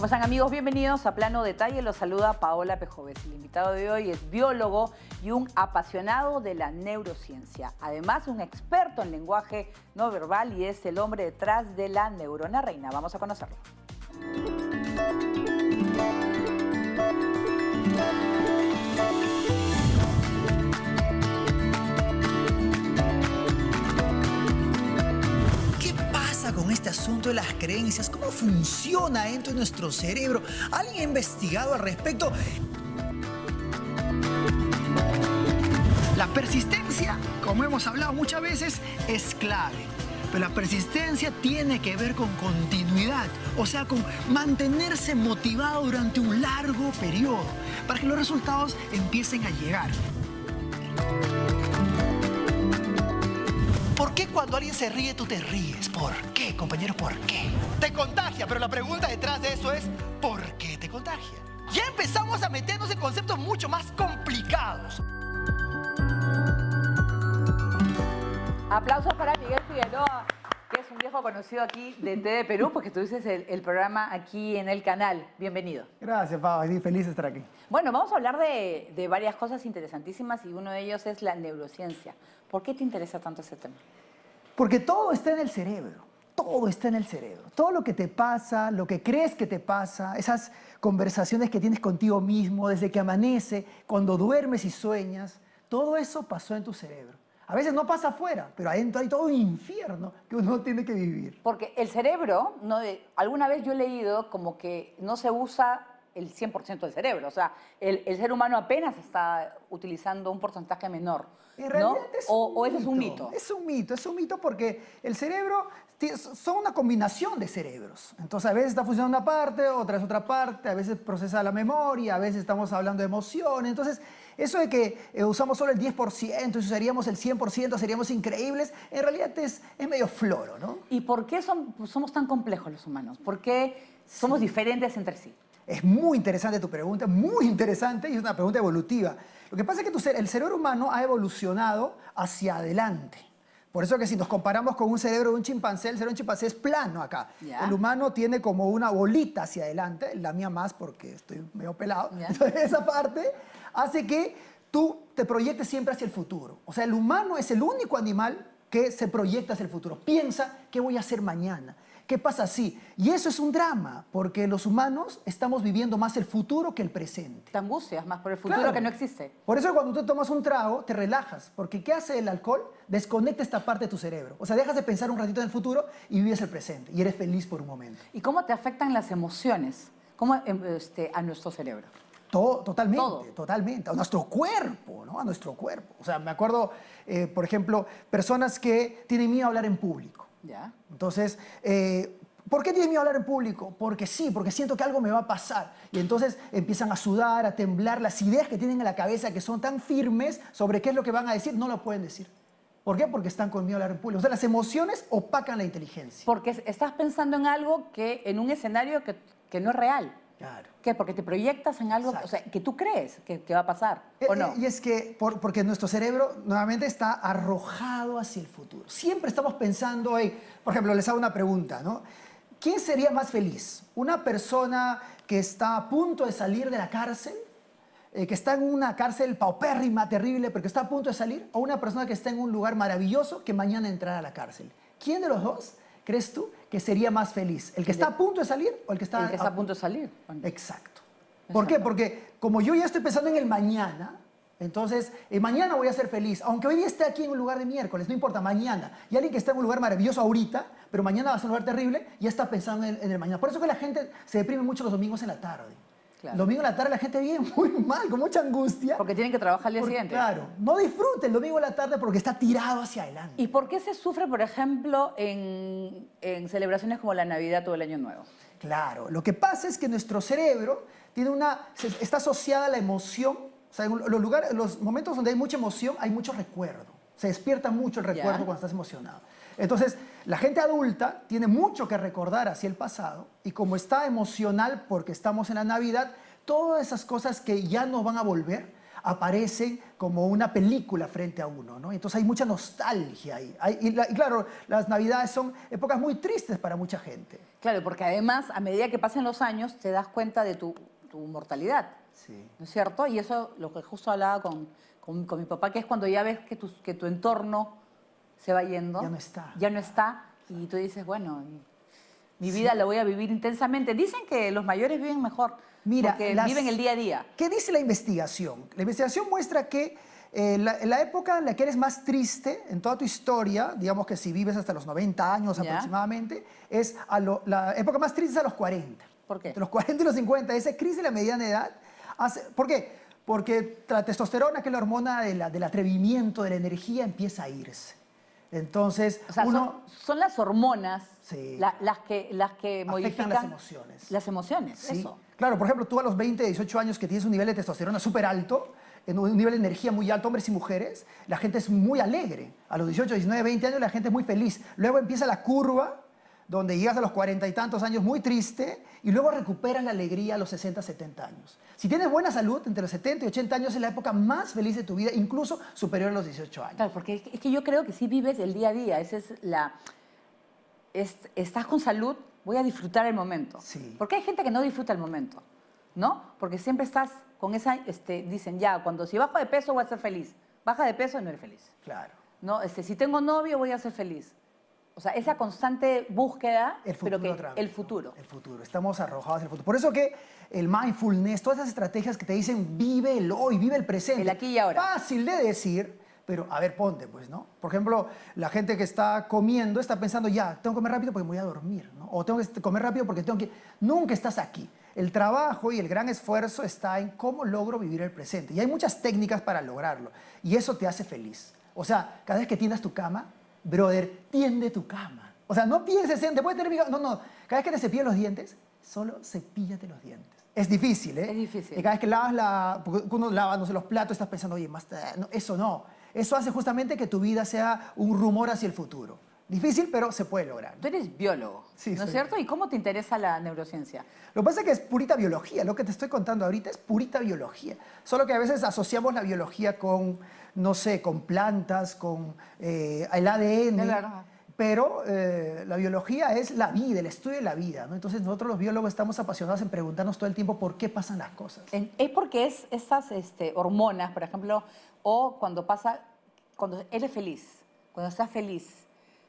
¿Cómo están, amigos? Bienvenidos a Plano Detalle. Los saluda Paola Pejoves. El invitado de hoy es biólogo y un apasionado de la neurociencia. Además, un experto en lenguaje no verbal y es el hombre detrás de la neurona reina. Vamos a conocerlo. Con este asunto de las creencias, cómo funciona dentro de nuestro cerebro. ¿Alguien ha investigado al respecto? La persistencia, como hemos hablado muchas veces, es clave. Pero la persistencia tiene que ver con continuidad, o sea, con mantenerse motivado durante un largo periodo para que los resultados empiecen a llegar. ¿Por qué cuando alguien se ríe tú te ríes? ¿Por qué, compañero? ¿Por qué? Te contagia, pero la pregunta detrás de eso es ¿por qué te contagia? Ya empezamos a meternos en conceptos mucho más complicados. Aplausos para Miguel Figueroa, que es un viejo conocido aquí de TV Perú, porque tú dices el programa aquí en el canal. Bienvenido. Gracias, Pau. Estoy feliz de estar aquí. Bueno, vamos a hablar de varias cosas interesantísimas y uno de ellos es la neurociencia. ¿Por qué te interesa tanto ese tema? Porque todo está en el cerebro. Todo está en el cerebro. Todo lo que te pasa, lo que crees que te pasa, esas conversaciones que tienes contigo mismo desde que amanece, cuando duermes y sueñas, todo eso pasó en tu cerebro. A veces no pasa afuera, pero adentro hay todo un infierno que uno tiene que vivir. Porque el cerebro, alguna vez yo he leído como que no se usa el 100% del cerebro. O sea, el ser humano apenas está utilizando un porcentaje menor. En realidad ¿O ese es un mito? Es un mito porque el cerebro son una combinación de cerebros. Entonces, a veces está funcionando una parte, otra es otra parte, a veces procesa la memoria, a veces estamos hablando de emociones. Entonces, eso de que usamos solo el 10% y usaríamos el 100%, seríamos increíbles, en realidad es medio floro, ¿no? ¿Y por qué somos tan complejos los humanos? ¿Por qué somos diferentes entre sí? Es muy interesante tu pregunta, muy interesante, y es una pregunta evolutiva. Lo que pasa es que el cerebro humano ha evolucionado hacia adelante. Por eso que si nos comparamos con un cerebro de un chimpancé, el cerebro de un chimpancé es plano acá. ¿Ya? El humano tiene como una bolita hacia adelante, la mía más porque estoy medio pelado. ¿Ya? Entonces esa parte hace que tú te proyectes siempre hacia el futuro. O sea, el humano es el único animal que se proyecta hacia el futuro. Piensa, ¿qué voy a hacer mañana? ¿Qué pasa así? Y eso es un drama, porque los humanos estamos viviendo más el futuro que el presente. Te angustias más por el futuro Claro. que no existe. Por eso cuando tú tomas un trago, te relajas, porque ¿qué hace el alcohol? Desconecta esta parte de tu cerebro. O sea, dejas de pensar un ratito en el futuro y vives el presente, y eres feliz por un momento. ¿Y cómo te afectan las emociones? ¿Cómo a nuestro cerebro? Totalmente, Todo. totalmente. A nuestro cuerpo, ¿no? A nuestro cuerpo. O sea, me acuerdo, por ejemplo, personas que tienen miedo a hablar en público. ¿Ya? Entonces, ¿por qué tienes miedo a hablar en público? Porque sí, porque siento que algo me va a pasar. Y entonces empiezan a sudar, a temblar. Las ideas que tienen en la cabeza que son tan firmes sobre qué es lo que van a decir, no lo pueden decir. ¿Por qué? Porque están con miedo a hablar en público. O sea, las emociones opacan la inteligencia. Porque estás pensando en algo en un escenario que no es real. Claro. ¿Qué? Porque te proyectas en algo, Exacto. o sea, que tú crees que va a pasar, ¿o no? Y es que porque nuestro cerebro nuevamente está arrojado hacia el futuro. Siempre estamos pensando, por ejemplo, les hago una pregunta, ¿no? ¿Quién sería más feliz? ¿Una persona que está a punto de salir de la cárcel? ¿Que está en una cárcel paupérrima, terrible, pero que está a punto de salir? ¿O una persona que está en un lugar maravilloso que mañana entrará a la cárcel? ¿Quién de los dos crees tú que sería más feliz? ¿El que está a punto de salir o el que está a punto de salir? Exacto. ¿Por qué? Porque como yo ya estoy pensando en el mañana, entonces mañana voy a ser feliz. Aunque hoy día esté aquí en un lugar de miércoles, no importa, mañana. Y alguien que está en un lugar maravilloso ahorita, pero mañana va a ser un lugar terrible, ya está pensando en el mañana. Por eso que la gente se deprime mucho los domingos en la tarde. Claro. El domingo en la tarde la gente vive muy mal, con mucha angustia. Porque tienen que trabajar al día siguiente. Claro, no disfruta el domingo en la tarde porque está tirado hacia adelante. ¿Y por qué se sufre, por ejemplo, en celebraciones como la Navidad o el Año Nuevo? Claro, lo que pasa es que nuestro cerebro está asociada a la emoción. O sea, en los momentos donde hay mucha emoción, hay mucho recuerdo. Se despierta mucho el recuerdo cuando estás emocionado. Entonces, la gente adulta tiene mucho que recordar hacia el pasado y como está emocional porque estamos en la Navidad, todas esas cosas que ya no van a volver, aparecen como una película frente a uno, ¿no? Entonces hay mucha nostalgia ahí. Y claro, las Navidades son épocas muy tristes para mucha gente. Claro, porque además, a medida que pasan los años, te das cuenta de tu mortalidad, Sí. ¿no es cierto? Y eso, lo que justo hablaba con mi papá, que es cuando ya ves que tu entorno se va yendo. Ya no está. Ya no está, y tú dices, bueno, mi vida la voy a vivir intensamente. Dicen que los mayores viven mejor, Mira, porque viven el día a día. ¿Qué dice la investigación? La investigación muestra que la época en la que eres más triste en toda tu historia, digamos que si vives hasta los 90 años Ya. aproximadamente, es la época más triste es a los 40. ¿Por qué? Entre los 40 y los 50, esa crisis de la mediana edad. ¿Por qué? Porque la testosterona, que es la hormona del atrevimiento, de la energía, empieza a irse. Entonces, O sea, son las hormonas Sí. las que modifican las emociones. Las emociones, Sí. eso. Claro, por ejemplo, tú a los 20, 18 años que tienes un nivel de testosterona súper alto, en un nivel de energía muy alto, hombres y mujeres, la gente es muy alegre. A los 18, 19, 20 años la gente es muy feliz. Luego empieza la curva, donde llegas a los 40 y tantos años muy triste, y luego recuperas la alegría a los 60, 70 años. Si tienes buena salud, entre los 70 y 80 años es la época más feliz de tu vida, incluso superior a los 18 años. Claro, porque es que yo creo que sí vives el día a día. Esa es estás con salud, voy a disfrutar el momento. Sí. Porque hay gente que no disfruta el momento, ¿no? Porque siempre estás con esa, dicen ya, si bajo de peso voy a ser feliz. Baja de peso y no eres feliz. Claro. ¿No? Si tengo novio voy a ser feliz. O sea, esa constante búsqueda, El futuro pero que otra vez, el futuro. El futuro. Estamos arrojados al futuro. Por eso que el mindfulness, todas esas estrategias que te dicen vive el hoy, vive el presente. El aquí y ahora. Fácil de decir, pero a ver, ponte, pues, ¿no? Por ejemplo, la gente que está comiendo está pensando, ya, tengo que comer rápido porque me voy a dormir, ¿no? O tengo que comer rápido porque tengo que... Nunca estás aquí. El trabajo y el gran esfuerzo está en cómo logro vivir el presente. Y hay muchas técnicas para lograrlo. Y eso te hace feliz. O sea, cada vez que tiendas tu cama, brother, tiende tu cama. O sea, no pienses en, después de tener... No, no. Cada vez que te cepillas los dientes, solo cepíllate los dientes. Es difícil, ¿eh? Es difícil. Y cada vez que lavas porque uno lava, no sé, los platos, estás pensando, oye, no, eso no. Eso hace justamente que tu vida sea un rumor hacia el futuro. Difícil, pero se puede lograr. Tú eres biólogo, Sí, ¿no soy es cierto? ¿Y cómo te interesa la neurociencia? Lo que pasa es que es purita biología. Lo que te estoy contando ahorita es purita biología. Solo que a veces asociamos la biología con, no sé, con plantas, con el ADN. Es verdad. Pero la biología es la vida, el estudio de la vida, ¿no? Entonces nosotros los biólogos estamos apasionados en preguntarnos todo el tiempo por qué pasan las cosas. Es porque estas hormonas, por ejemplo, o cuando eres feliz, cuando estás feliz,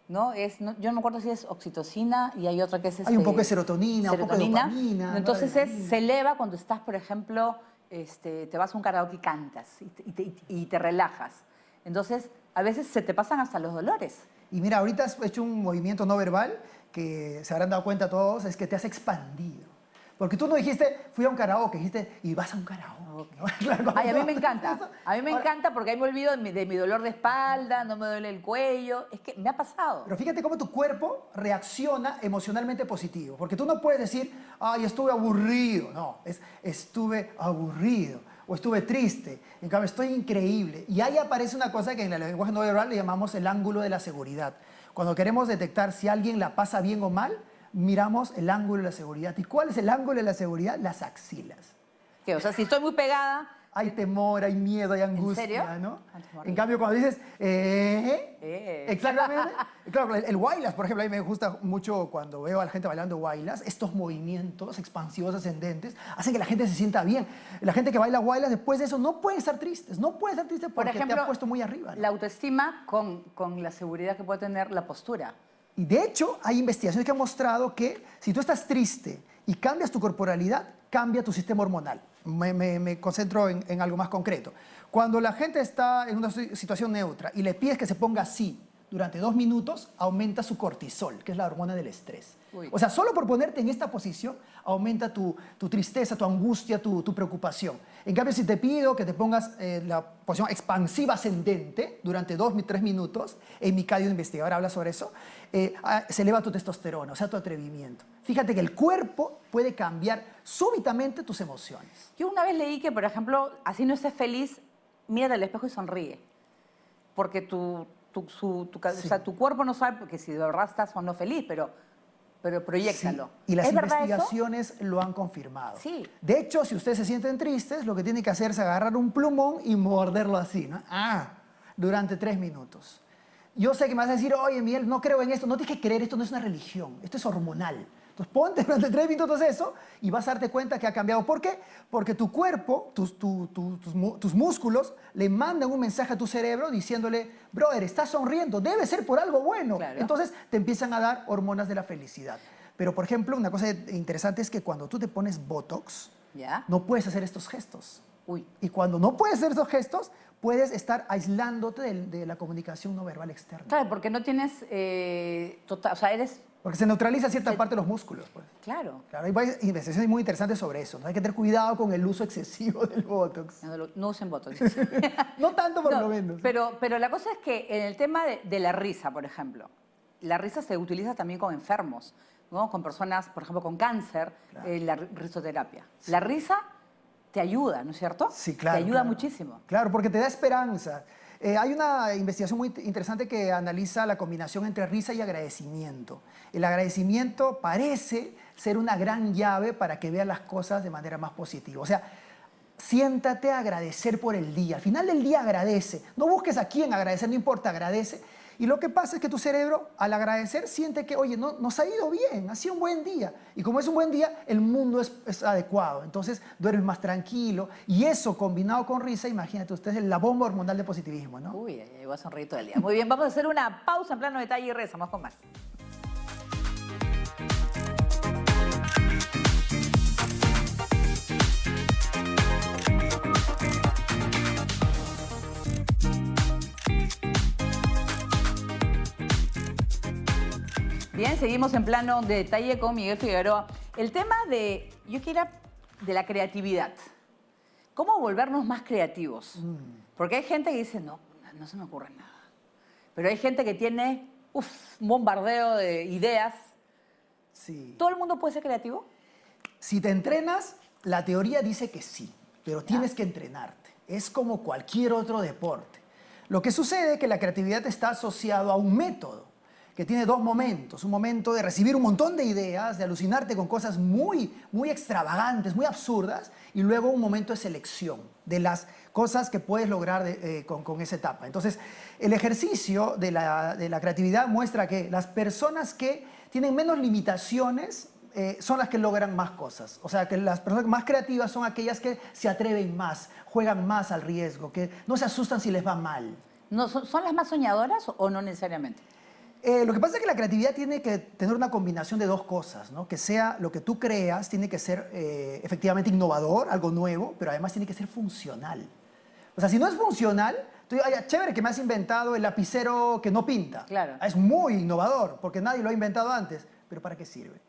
¿no? Yo no me acuerdo si es oxitocina y hay otra que es... Hay un poco de serotonina, un poco de dopamina, ¿no? Entonces Adrenalina. se eleva cuando estás, por ejemplo, te vas a un karaoke y cantas y te relajas. Entonces, a veces se te pasan hasta los dolores. Y mira, ahorita has hecho un movimiento no verbal que se habrán dado cuenta todos, es que te has expandido. Porque tú no dijiste, fui a un karaoke, dijiste, y vas a un karaoke. ¿no? Claro, Ay, a mí no, me encanta. A mí me Ahora, encanta porque ahí me olvido de mi dolor de espalda, no me duele el cuello. Es que me ha pasado. Pero fíjate cómo tu cuerpo reacciona emocionalmente positivo. Porque tú no puedes decir, ay, estuve aburrido. No, estuve aburrido o estuve triste. En cambio, estoy increíble. Y ahí aparece una cosa que en el lenguaje no verbal le llamamos el ángulo de la seguridad. Cuando queremos detectar si alguien la pasa bien o mal, miramos el ángulo de la seguridad. ¿Y cuál es el ángulo de la seguridad? Las axilas. ¿Qué? O sea, si estoy muy pegada, Hay temor, hay miedo, hay angustia, serio? ¿no? Antes morir. En cambio, cuando dices, exactamente. Claro, el Wailas, por ejemplo, a mí me gusta mucho cuando veo a la gente bailando Wailas, estos movimientos expansivos ascendentes hacen que la gente se sienta bien. La gente que baila Wailas, después de eso, no puede estar tristes. No puede estar triste por porque ejemplo, te has puesto muy arriba, ¿no? la autoestima con la seguridad que puede tener la postura. Y de hecho, hay investigaciones que han mostrado que si tú estás triste y cambias tu corporalidad, cambia tu sistema hormonal. Me concentro en algo más concreto. Cuando la gente está en una situación neutra y le pides que se ponga así durante 2 minutos, aumenta su cortisol, que es la hormona del estrés. Uy. O sea, solo por ponerte en esta posición, aumenta tu tristeza, tu angustia, tu preocupación. En cambio, si te pido que te pongas la posición expansiva ascendente durante 2 o 3 minutos, en mi caso de investigador habla sobre eso, se eleva tu testosterona, o sea, tu atrevimiento. Fíjate que el cuerpo puede cambiar súbitamente tus emociones. Yo una vez leí que, por ejemplo, así no estés feliz, mírate al espejo y sonríe. Porque o sea, tu cuerpo no sabe porque si de verdad estás o no feliz, pero pero proyéctalo. Sí, y las ¿Es verdad eso? investigaciones lo han confirmado. Sí. De hecho, si ustedes se sienten tristes, lo que tienen que hacer es agarrar un plumón y morderlo así, ¿no? Durante 3 minutos. Yo sé que me vas a decir, oye, Miguel, no creo en esto. No tienes que creer, esto no es una religión, esto es hormonal. Entonces ponte durante 3 minutos eso y vas a darte cuenta que ha cambiado. ¿Por qué? Porque tu cuerpo, tus músculos le mandan un mensaje a tu cerebro diciéndole, brother, estás sonriendo, debe ser por algo bueno. Claro. Entonces te empiezan a dar hormonas de la felicidad. Pero, por ejemplo, una cosa interesante es que cuando tú te pones Botox, ¿Ya? no puedes hacer estos gestos. Uy. Y cuando no puedes hacer esos gestos, puedes estar aislándote de la comunicación no verbal externa. Claro, porque no tienes, o sea, eres, Porque se neutraliza cierta parte de los músculos. Pues. claro, Claro, hay varias investigaciones muy interesantes sobre eso, ¿no? Hay que tener cuidado con el uso excesivo del Botox. no usen Botox. No tanto, por No, lo menos. pero la cosa es que en el tema de la risa, por ejemplo, la risa se utiliza también con enfermos, ¿no? Con personas, por ejemplo, con cáncer, Claro. la risoterapia. La risa te ayuda, ¿no es cierto? Sí, claro. Te ayuda claro. muchísimo. Claro, porque te da esperanza. Hay una investigación muy interesante que analiza la combinación entre risa y agradecimiento. El agradecimiento parece ser una gran llave para que veas las cosas de manera más positiva. O sea, siéntate a agradecer por el día. Al final del día agradece. No busques a quién agradecer, no importa, agradece. Y lo que pasa es que tu cerebro, al agradecer, siente que, oye, no, nos ha ido bien, ha sido un buen día. Y como es un buen día, el mundo es adecuado. Entonces, duermes más tranquilo. Y eso, combinado con risa, imagínate ustedes, la bomba hormonal de positivismo, ¿no? Uy, voy a sonreír todo el día. Muy bien, vamos a hacer una pausa en plano detalle y regresamos con más. Bien, seguimos en plano de detalle con Miguel Figueroa. El tema yo quiero de la creatividad. ¿Cómo volvernos más creativos? Porque hay gente que dice, no se me ocurre nada. Pero hay gente que tiene un bombardeo de ideas. Sí. ¿Todo el mundo puede ser creativo? Si te entrenas, la teoría dice que sí, pero tienes que entrenarte. Es como cualquier otro deporte. Lo que sucede es que la creatividad está asociado a un método que tiene 2 momentos. Un momento de recibir un montón de ideas, de alucinarte con cosas muy, muy extravagantes, muy absurdas, y luego un momento de selección de las cosas que puedes lograr con esa etapa. Entonces, el ejercicio de la creatividad muestra que las personas que tienen menos limitaciones son las que logran más cosas. O sea, que las personas más creativas son aquellas que se atreven más, juegan más al riesgo, que no se asustan si les va mal. No, ¿son las más soñadoras o no necesariamente? Lo que pasa es que la creatividad tiene que tener una combinación de 2 cosas, ¿no? Que sea lo que tú creas, tiene que ser efectivamente innovador, algo nuevo, pero además tiene que ser funcional. O sea, si no es funcional, tú dices, "Ay, chévere que me has inventado el lapicero que no pinta". Claro. Es muy innovador, porque nadie lo ha inventado antes, pero ¿para qué sirve?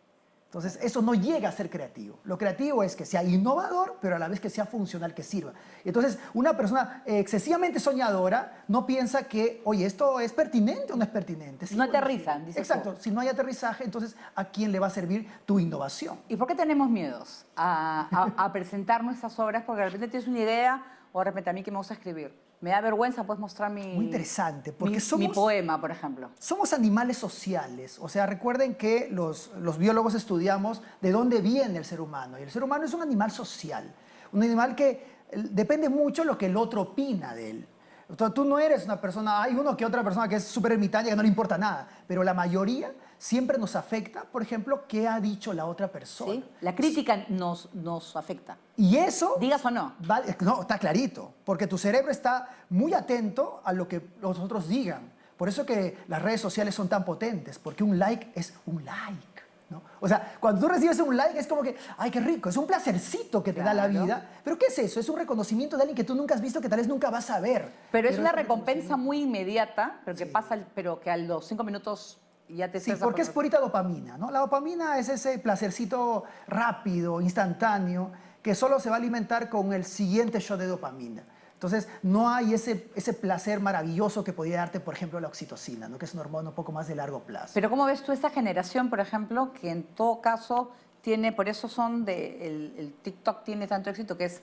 Entonces, eso no llega a ser creativo. Lo creativo es que sea innovador, pero a la vez que sea funcional, que sirva. Entonces, una persona excesivamente soñadora no piensa que, oye, ¿esto es pertinente o no es pertinente? Sí, No bueno, aterrizan, sí. dices Exacto. tú. Si no hay aterrizaje, entonces, ¿a quién le va a servir tu innovación? ¿Y por qué tenemos miedos a presentar nuestras obras? Porque de repente tienes una idea o de repente a mí que me gusta escribir. Me da vergüenza, puedes mostrar Muy interesante, porque mi poema, por ejemplo. Somos animales sociales, o sea, recuerden que los biólogos estudiamos de dónde viene el ser humano, y el ser humano es un animal social, un animal que depende mucho lo que el otro opina de él. O sea, tú no eres una persona, hay uno que otra persona que es súper ermitaña, que no le importa nada, pero la mayoría siempre nos afecta, por ejemplo, qué ha dicho la otra persona. ¿Sí? La crítica nos afecta. Y eso... Digas o no. No, está clarito, porque tu cerebro está muy atento a lo que los otros digan. Por eso que las redes sociales son tan potentes, porque un like es un like, ¿no? O sea, cuando tú recibes un like es como que, ¡ay, qué rico! Es un placercito que te da la Claro. vida. ¿Pero qué es eso? Es un reconocimiento de alguien que tú nunca has visto, que tal vez nunca vas a ver. Pero es una un recompensa muy inmediata, pero que Sí. pasa, pero que a los 5 minutos ya te Sí, estresa porque es por- purita dopamina, ¿no? La dopamina es ese placercito rápido, instantáneo, que solo se va a alimentar con el siguiente shot de dopamina. Entonces, no hay ese placer maravilloso que podría darte, por ejemplo, la oxitocina, ¿no? Que es una hormona un poco más de largo plazo. Pero ¿cómo ves tú esta generación, por ejemplo, que en todo caso tiene, por eso el TikTok tiene tanto éxito que es,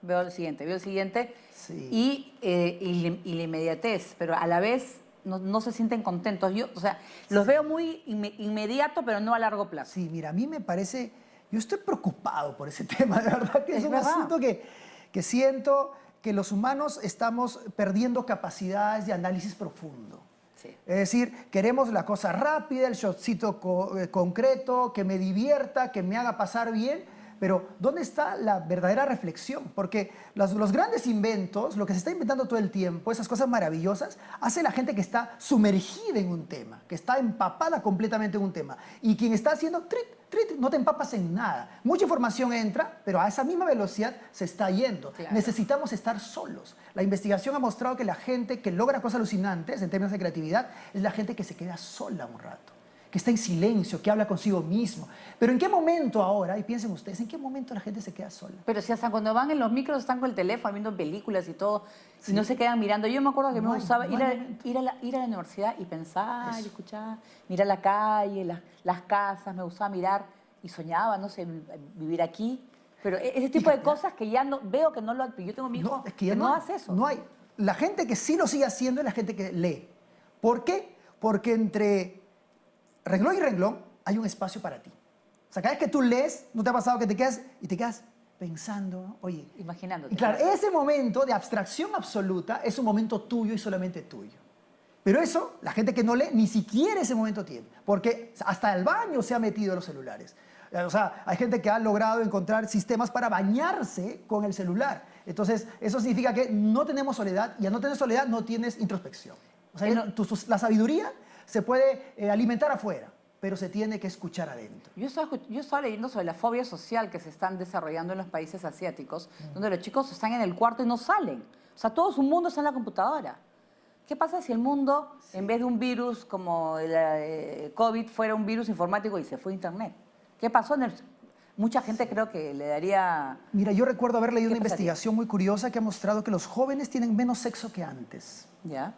veo el siguiente, Sí. y la inmediatez, pero a la vez no se sienten contentos. Yo, o sea, los veo muy inmediato, pero no a largo plazo. Sí, mira, a mí me parece, yo estoy preocupado por ese tema, de verdad que es un verdad. asunto que siento que los humanos estamos perdiendo capacidades de análisis profundo. Sí. Es decir, queremos la cosa rápida, el shotcito concreto, que me divierta, que me haga pasar bien, pero ¿dónde está la verdadera reflexión? Porque los grandes inventos, lo que se está inventando todo el tiempo, esas cosas maravillosas, hace la gente que está sumergida en un tema, que está empapada completamente en un tema. Y quien está haciendo no te empapas en nada. Mucha información entra, pero a esa misma velocidad se está yendo. Claro. Necesitamos estar solos. La investigación ha mostrado que la gente que logra cosas alucinantes en términos de creatividad es la gente que se queda sola un rato, que está en silencio, que habla consigo mismo. Pero ¿en qué momento ahora, y piensen ustedes, en qué momento la gente se queda sola? Pero si hasta cuando van en los micros están con el teléfono viendo películas y todo, y no se quedan mirando. Yo me acuerdo que No me hay- gustaba no ir, hay ir a la universidad y pensar, y escuchar, mirar la calle, las casas, me gustaba mirar y soñaba, no sé, vivir aquí. Pero ese tipo de Fíjate, cosas que ya no veo que no lo... Yo tengo mi hijo Es que ya no hay, hace eso. No hay. La gente que sí lo sigue haciendo es la gente que lee. ¿Por qué? Porque entre renglón y renglón hay un espacio para ti. O sea, cada vez que tú lees, ¿no te ha pasado que te quedas pensando, ¿no? Oye, Imaginándote. y claro, ese momento de abstracción absoluta es un momento tuyo y solamente tuyo. Pero eso, la gente que no lee, ni siquiera ese momento tiene. Porque hasta el baño se ha metido los celulares. O sea, hay gente que ha logrado encontrar sistemas para bañarse con el celular. Entonces, eso significa que no tenemos soledad, y al no tener soledad no tienes introspección. O sea, la sabiduría se puede alimentar afuera, pero se tiene que escuchar adentro. Yo estaba leyendo sobre la fobia social que se están desarrollando en los países asiáticos, donde los chicos están en el cuarto y no salen. O sea, todo su mundo está en la computadora. ¿Qué pasa si el mundo, en vez de un virus como el COVID, fuera un virus informático y se fue a Internet? ¿Qué pasó? Mucha gente creo que le daría... Mira, yo recuerdo haber leído ¿Qué una pasaría? investigación muy curiosa que ha mostrado que los jóvenes tienen menos sexo que antes. ¿Ya?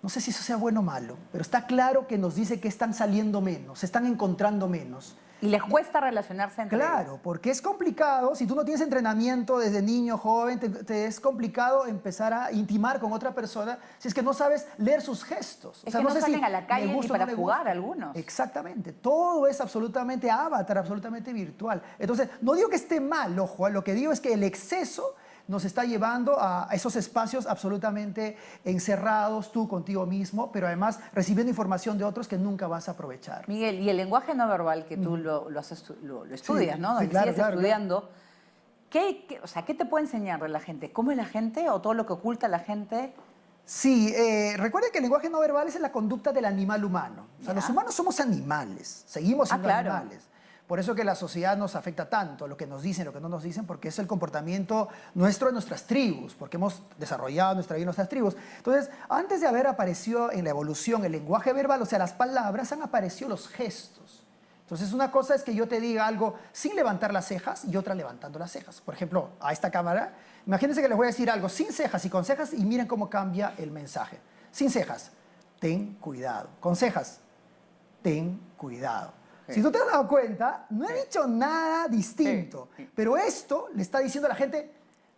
No sé si eso sea bueno o malo, pero está claro que nos dice que están saliendo menos, se están encontrando menos. Y les cuesta relacionarse entre ellos. Claro, porque es complicado, si tú no tienes entrenamiento desde niño, joven, te es complicado empezar a intimar con otra persona si es que no sabes leer sus gestos. Es que no sé salen si a la calle le ni gusta o no para le jugar gusta. algunos. Exactamente, todo es absolutamente avatar, absolutamente virtual. Entonces, no digo que esté mal, ojo, lo que digo es que el exceso nos está llevando a esos espacios absolutamente encerrados, tú contigo mismo, pero además recibiendo información de otros que nunca vas a aprovechar. Miguel, y el lenguaje no verbal que tú lo estudias, ¿no? sí, Y claro, sigues claro, estudiando. O sea, ¿qué te puede enseñar de la gente? ¿Cómo es la gente o todo lo que oculta la gente? Sí, recuerden que el lenguaje no verbal es la conducta del animal humano. O sea, Ya. los humanos somos animales, seguimos siendo claro. animales. Por eso que la sociedad nos afecta tanto, lo que nos dicen, lo que no nos dicen, porque es el comportamiento nuestro en nuestras tribus, porque hemos desarrollado nuestra vida en nuestras tribus. Entonces, antes de haber aparecido en la evolución el lenguaje verbal, o sea, las palabras, han aparecido los gestos. Entonces, una cosa es que yo te diga algo sin levantar las cejas y otra levantando las cejas. Por ejemplo, a esta cámara, imagínense que les voy a decir algo sin cejas y con cejas y miren cómo cambia el mensaje. Sin cejas, ten cuidado. Con cejas, ten cuidado. Si tú te has dado cuenta, no he dicho nada distinto, pero esto le está diciendo a la gente,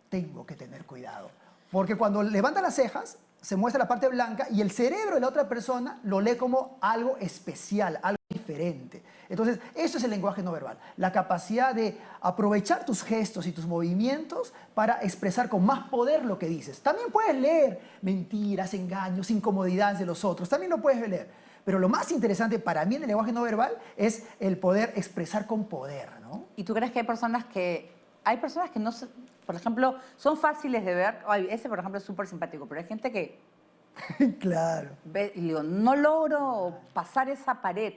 tengo que tener cuidado. Porque cuando levanta las cejas, se muestra la parte blanca y el cerebro de la otra persona lo lee como algo especial, algo diferente. Entonces, eso es el lenguaje no verbal, la capacidad de aprovechar tus gestos y tus movimientos para expresar con más poder lo que dices. También puedes leer mentiras, engaños, incomodidades de los otros, también lo puedes leer. Pero lo más interesante para mí en el lenguaje no verbal es el poder expresar con poder, ¿no? ¿Y tú crees que hay personas que no se, por ejemplo, son fáciles de ver? Ay, ese, por ejemplo, es súper simpático, pero hay gente que Claro. ve y digo, no logro pasar esa pared,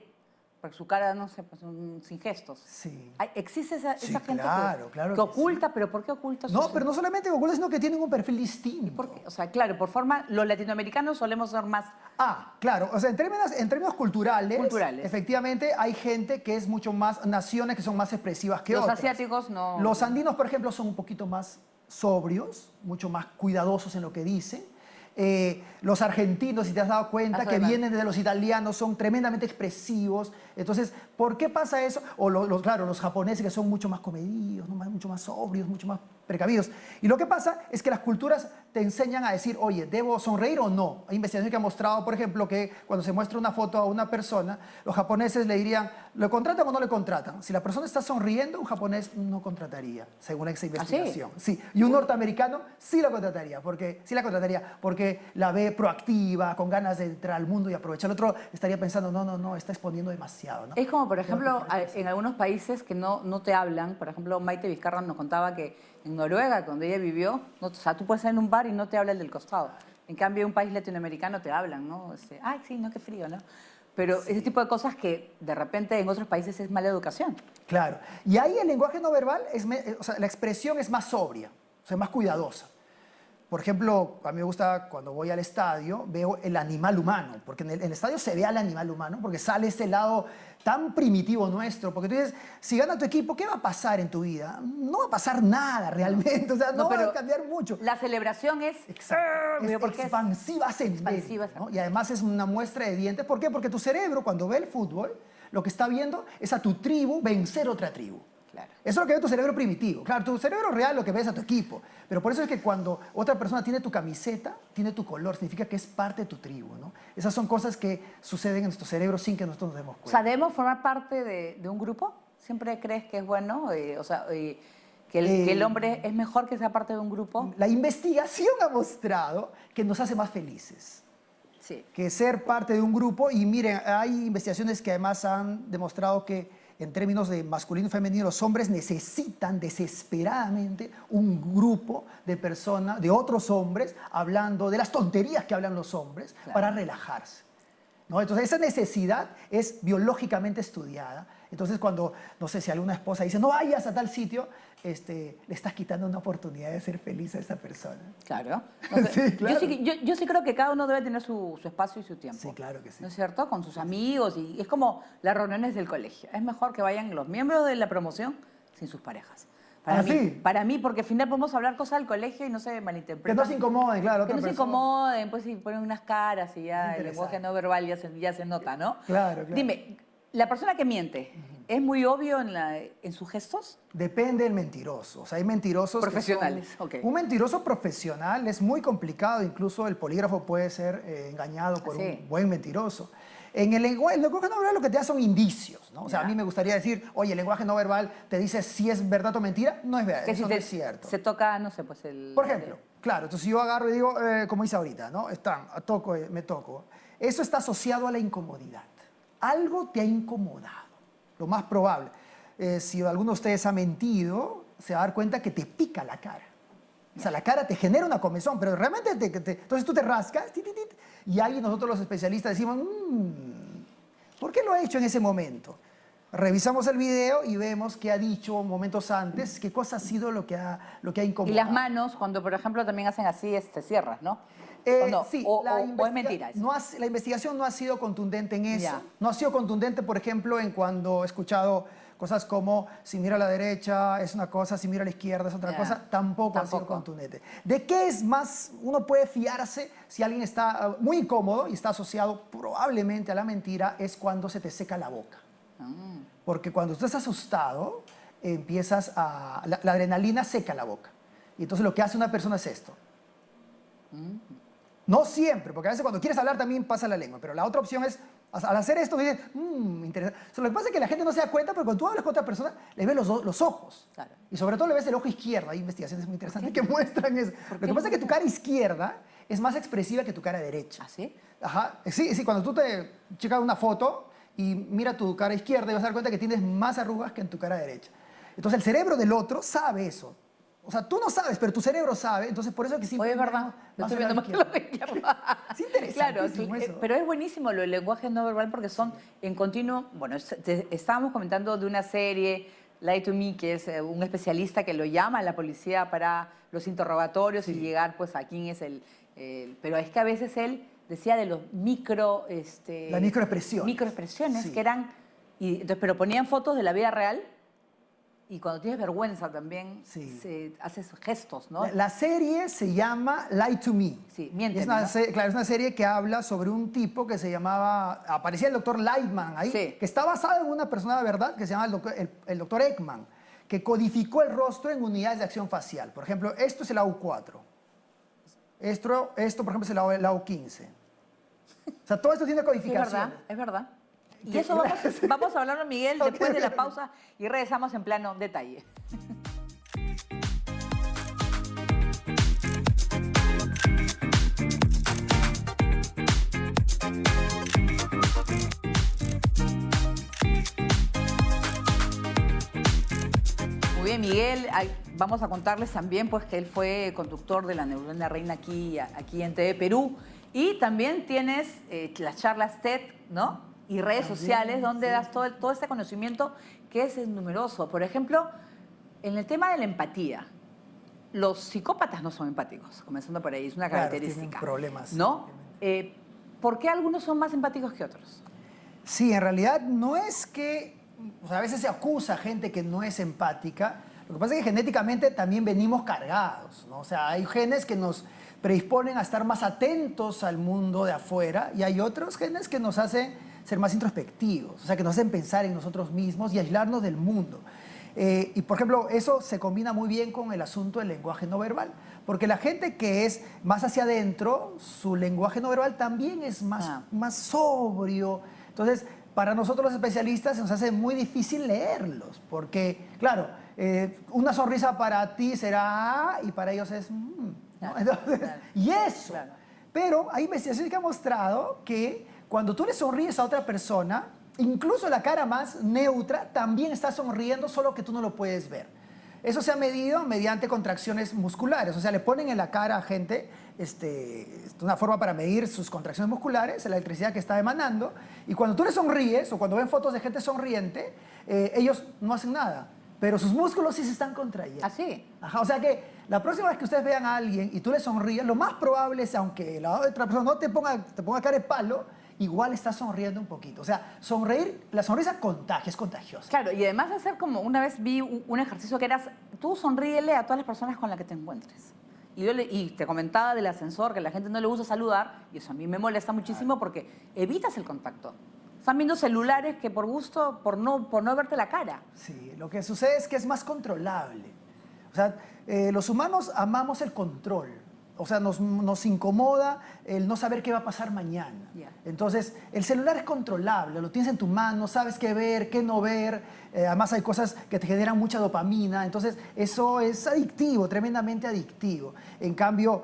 porque su cara, no sé, pues, sin gestos. Sí. ¿Existe esa Sí, gente claro, claro que que oculta, pero por qué oculta? No, pero no solamente oculta, sino que tienen un perfil distinto. ¿Por qué? O sea, claro, por forma, los latinoamericanos solemos ser más... Claro, o sea, en términos culturales, Culturales. efectivamente hay gente que es mucho más, naciones que son más expresivas que Los otras. asiáticos no... Los andinos, por ejemplo, son un poquito más sobrios, mucho más cuidadosos en lo que dicen. Los argentinos, si te has dado cuenta, Eso que además. vienen de los italianos, son tremendamente expresivos. Entonces, ¿por qué pasa eso? O claro, los japoneses que son mucho más comedidos, ¿no? Mucho más sobrios, mucho más precavidos. Y lo que pasa es que las culturas te enseñan a decir, oye, ¿debo sonreír o no? Hay investigaciones que han mostrado, por ejemplo, que cuando se muestra una foto a una persona, los japoneses le dirían, ¿lo contratan o no le contratan? Si la persona está sonriendo, un japonés no contrataría, según esa investigación. Sí, y un norteamericano sí lo contrataría, porque la ve proactiva, con ganas de entrar al mundo y aprovechar. El otro estaría pensando, no, está exponiendo demasiado, ¿no? Es como, por ejemplo, en algunos países que no te hablan, por ejemplo, Maite Vizcarra nos contaba que en Noruega, donde ella vivió, o sea, tú puedes estar en un bar y no te habla el del costado. En cambio, en un país latinoamericano te hablan, ¿no? Ay, sí, no, qué frío, ¿no? Pero ese tipo de cosas que de repente en otros países es mala educación. Claro. Y ahí el lenguaje no verbal, o sea, la expresión es más sobria, o sea, más cuidadosa. Por ejemplo, a mí me gusta cuando voy al estadio, veo el animal humano, porque en el estadio se ve al animal humano, porque sale ese lado tan primitivo nuestro, porque tú dices, si gana tu equipo, ¿qué va a pasar en tu vida? No va a pasar nada realmente, o sea, no va a cambiar mucho. La celebración es... Exacto, es expansiva, ¿no? Y además es una muestra de dientes. ¿Por qué? Porque tu cerebro, cuando ve el fútbol, lo que está viendo es a tu tribu vencer otra tribu. Claro. Eso es lo que ve tu cerebro primitivo. Claro, tu cerebro real lo que ves a tu equipo. Pero por eso es que cuando otra persona tiene tu camiseta, tiene tu color, significa que es parte de tu tribu, ¿no? Esas son cosas que suceden en nuestro cerebro sin que nosotros nos demos cuenta. O sea, ¿debemos formar parte de un grupo? ¿Siempre crees que es bueno? Que el hombre es mejor que sea parte de un grupo. La investigación ha mostrado que nos hace más felices. Sí. Que ser parte de un grupo. Y miren, hay investigaciones que además han demostrado que en términos de masculino y femenino, los hombres necesitan desesperadamente un grupo de personas, de otros hombres, hablando de las tonterías que hablan los hombres, claro, para relajarse, ¿no? Entonces, esa necesidad es biológicamente estudiada. Entonces, cuando, no sé, si alguna esposa dice, no vayas a tal sitio, le estás quitando una oportunidad de ser feliz a esa persona. Claro. Sí, claro. Yo sí creo que cada uno debe tener su espacio y su tiempo. Sí, claro que sí. ¿No es cierto? Con sus amigos. Y es como las reuniones del colegio. Es mejor que vayan los miembros de la promoción sin sus parejas. Para mí, porque al final podemos hablar cosas del colegio y no se malinterpretan. Que no se incomoden, claro. Que no se incomoden, pues si ponen unas caras y ya el lenguaje no verbal ya se nota, ¿no? Claro. Dime, ¿la persona que miente es muy obvio en sus gestos? Depende del mentiroso. O sea, hay mentirosos profesionales. Okay. Un mentiroso profesional es muy complicado. Incluso el polígrafo puede ser engañado por un buen mentiroso. En el lenguaje no verbal lo que te da son indicios, ¿no? O sea, a mí me gustaría decir, oye, el lenguaje no verbal te dice si es verdad o mentira. No es verdad, eso no es cierto. Se toca, no sé, pues el... Por ejemplo, claro, entonces si yo agarro y digo, como dice ahorita, ¿no? Me toco. Eso está asociado a la incomodidad. Algo te ha incomodado, lo más probable. Si alguno de ustedes ha mentido, se va a dar cuenta que te pica la cara. O sea, la cara te genera una comezón, pero realmente entonces tú te rascas, y ahí nosotros los especialistas decimos, ¿por qué lo ha hecho en ese momento? Revisamos el video y vemos qué ha dicho momentos antes, qué cosa ha sido lo que ha incomodado. Y las manos, cuando por ejemplo también hacen así, te cierras, ¿no? Sí, o es mentira eso. La investigación no ha sido contundente en eso. Ya. No ha sido contundente, por ejemplo, en cuando he escuchado cosas como si mira a la derecha es una cosa, si mira a la izquierda es otra cosa. Tampoco ha sido contundente. ¿De qué es más? Uno puede fiarse si alguien está muy incómodo y está asociado probablemente a la mentira, es cuando se te seca la boca. Porque cuando tú estás asustado, la adrenalina seca la boca. Y entonces lo que hace una persona es esto. No siempre, porque a veces cuando quieres hablar también pasa la lengua, pero la otra opción es, al hacer esto, dices, interesante. O sea, lo que pasa es que la gente no se da cuenta, pero cuando tú hablas con otra persona, le ves los ojos. Claro. Y sobre todo le ves el ojo izquierdo. Hay investigaciones muy interesantes que muestran eso. Lo que pasa es que tu cara izquierda es más expresiva que tu cara derecha. ¿Ah, sí? Ajá. Sí, cuando tú te checas una foto y mira tu cara izquierda, y vas a dar cuenta que tienes más arrugas que en tu cara derecha. Entonces el cerebro del otro sabe eso. O sea, tú no sabes, pero tu cerebro sabe, entonces por eso que sí. Oye, es verdad. Estoy viendo más lo que es interesante. Claro, pero es buenísimo lo del lenguaje no verbal porque son en continuo. Bueno, estábamos comentando de una serie, Lie to Me, que es un especialista que lo llama a la policía para los interrogatorios y llegar pues a quién es pero es que a veces él decía de los las microexpresiones. Microexpresiones que eran. Pero ponían fotos de la vida real. Y cuando tienes vergüenza también haces gestos, ¿no? La serie se llama Lie to Me. Sí, miénteme, Claro, es una serie que habla sobre un tipo que se llamaba... Aparecía el doctor Lightman ahí, que está basado en una persona de verdad que se llama el doctor Ekman, que codificó el rostro en unidades de acción facial. Por ejemplo, esto es el AU4. Esto por ejemplo, es el AU15. O sea, todo esto tiene codificación. Es verdad. Y Que- eso vamos a hablarlo, Miguel, Ok, después de la ok. pausa y regresamos en plano detalle. Muy bien, Miguel, vamos a contarles también pues, que él fue conductor de la Neurona Reina aquí en TV Perú. Y también tienes las charlas TED, ¿no? Y redes También, sociales donde sí. das todo este conocimiento que es numeroso. Por ejemplo, en el tema de la empatía, los psicópatas no son empáticos, comenzando por ahí, es una Claro, característica. tienen problemas, ¿No? ¿Por qué algunos son más empáticos que otros? Sí, en realidad no es que, o sea, a veces se acusa a gente que no es empática. Lo que pasa es que genéticamente también venimos cargados, ¿no? O sea, hay genes que nos predisponen a estar más atentos al mundo de afuera y hay otros genes que nos hacen ser más introspectivos, o sea, que nos hacen pensar en nosotros mismos y aislarnos del mundo. Y, por ejemplo, eso se combina muy bien con el asunto del lenguaje no verbal, porque la gente que es más hacia adentro, su lenguaje no verbal también es más sobrio. Entonces, para nosotros los especialistas se nos hace muy difícil leerlos, porque, claro, una sonrisa para ti será y para ellos es... ¿no? Claro, Entonces, claro, y eso. claro. Pero hay investigaciones que han mostrado que cuando tú le sonríes a otra persona, incluso la cara más neutra también está sonriendo, solo que tú no lo puedes ver. Eso se ha medido mediante contracciones musculares. O sea, le ponen en la cara a gente una forma para medir sus contracciones musculares, la electricidad que está emanando. Y cuando tú le sonríes, o cuando ven fotos de gente sonriente, ellos no hacen nada. Pero sus músculos sí se están contrayendo. ¿Así? Ajá, o sea que la próxima vez que ustedes vean a alguien y tú le sonríes, lo más probable es, aunque la otra persona no te ponga cara de palo, igual está sonriendo un poquito. O sea, sonreír, la sonrisa contagia, es contagiosa. Claro, y además hacer como una vez vi un ejercicio que era, tú sonríele a todas las personas con las que te encuentres. Y te comentaba del ascensor, que la gente no le gusta saludar, y eso a mí me molesta muchísimo porque evitas el contacto. Están viendo celulares que por gusto, por no verte la cara. Sí, lo que sucede es que es más controlable. O sea, los humanos amamos el control. O sea, nos incomoda el no saber qué va a pasar mañana. Yeah. Entonces, el celular es controlable, lo tienes en tu mano, sabes qué ver, qué no ver. Además, hay cosas que te generan mucha dopamina. Entonces, eso es adictivo, tremendamente adictivo. En cambio,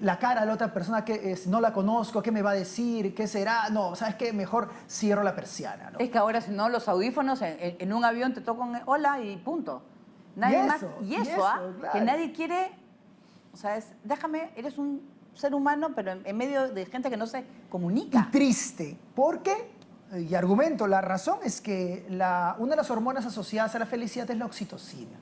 la cara de la otra persona que no la conozco, ¿qué me va a decir? ¿Qué será? No, ¿sabes qué? Mejor cierro la persiana, ¿no? Es que ahora, si no, los audífonos en un avión te tocan hola y punto. Nadie más. Y eso, claro. que nadie quiere. O sea, déjame, eres un ser humano, pero en medio de gente que no se Y comunica. triste, porque, y argumento, la razón es que una de las hormonas asociadas a la felicidad es la oxitocina,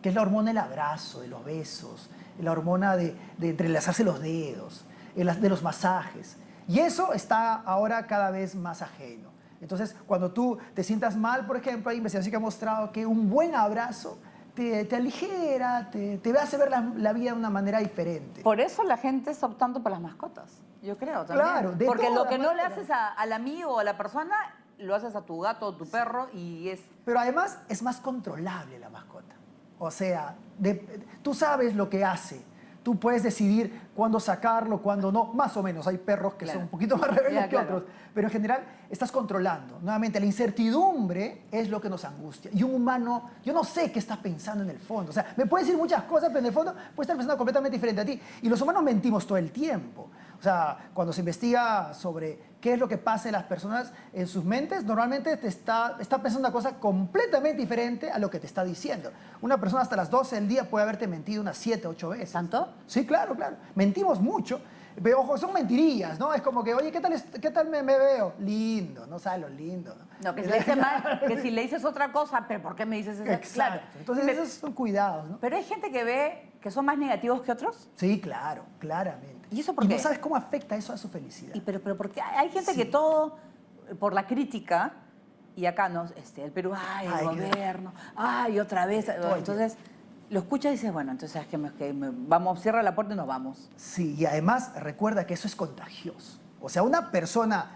que es la hormona del abrazo, de los besos, la hormona de entrelazarse los dedos, de los masajes. Y eso está ahora cada vez más ajeno. Entonces, cuando tú te sientas mal, por ejemplo, hay investigación que ha mostrado que un buen abrazo te aligera, te hace ver la vida de una manera diferente. Por eso la gente está optando por las mascotas, yo creo también. Claro, de porque lo todas que no le maneras. haces al amigo o a la persona, lo haces a tu gato o tu perro y es... Pero además es más controlable la mascota. O sea, tú sabes lo que hace. Tú puedes decidir cuándo sacarlo, cuándo no. Más o menos, hay perros que Claro. son un poquito más rebeldes Ya, que claro. otros. Pero en general estás controlando. Nuevamente, la incertidumbre es lo que nos angustia. Y un humano, yo no sé qué está pensando en el fondo. O sea, me puede decir muchas cosas, pero en el fondo puede estar pensando completamente diferente a ti. Y los humanos mentimos todo el tiempo. O sea, cuando se investiga sobre qué es lo que pasa en las personas en sus mentes, normalmente está pensando una cosa completamente diferente a lo que te está diciendo. Una persona hasta las 12 del día puede haberte mentido unas 7, 8 veces. ¿Tanto? Sí, claro, claro. Mentimos mucho. Pero, ojo, son mentirillas, ¿no? Es como que, oye, ¿qué tal me veo? Lindo, no sabes lo lindo, ¿no? No, que si le dices mal, que si le dices otra cosa, pero ¿por qué me dices eso? Exacto. Claro. Entonces, esos son cuidados, ¿no? Pero hay gente que ve que son más negativos que otros. Sí, claro, claramente. ¿Y eso por qué? no sabes cómo afecta eso a su felicidad. Pero porque hay gente Sí. que todo, por la crítica, y acá no, el Perú, ay, el Ay, gobierno, ay, otra vez. Todo el Entonces, lo escuchas y dices, bueno, entonces es que vamos, cierra la puerta y nos vamos. Sí, y además recuerda que eso es contagioso. O sea, una persona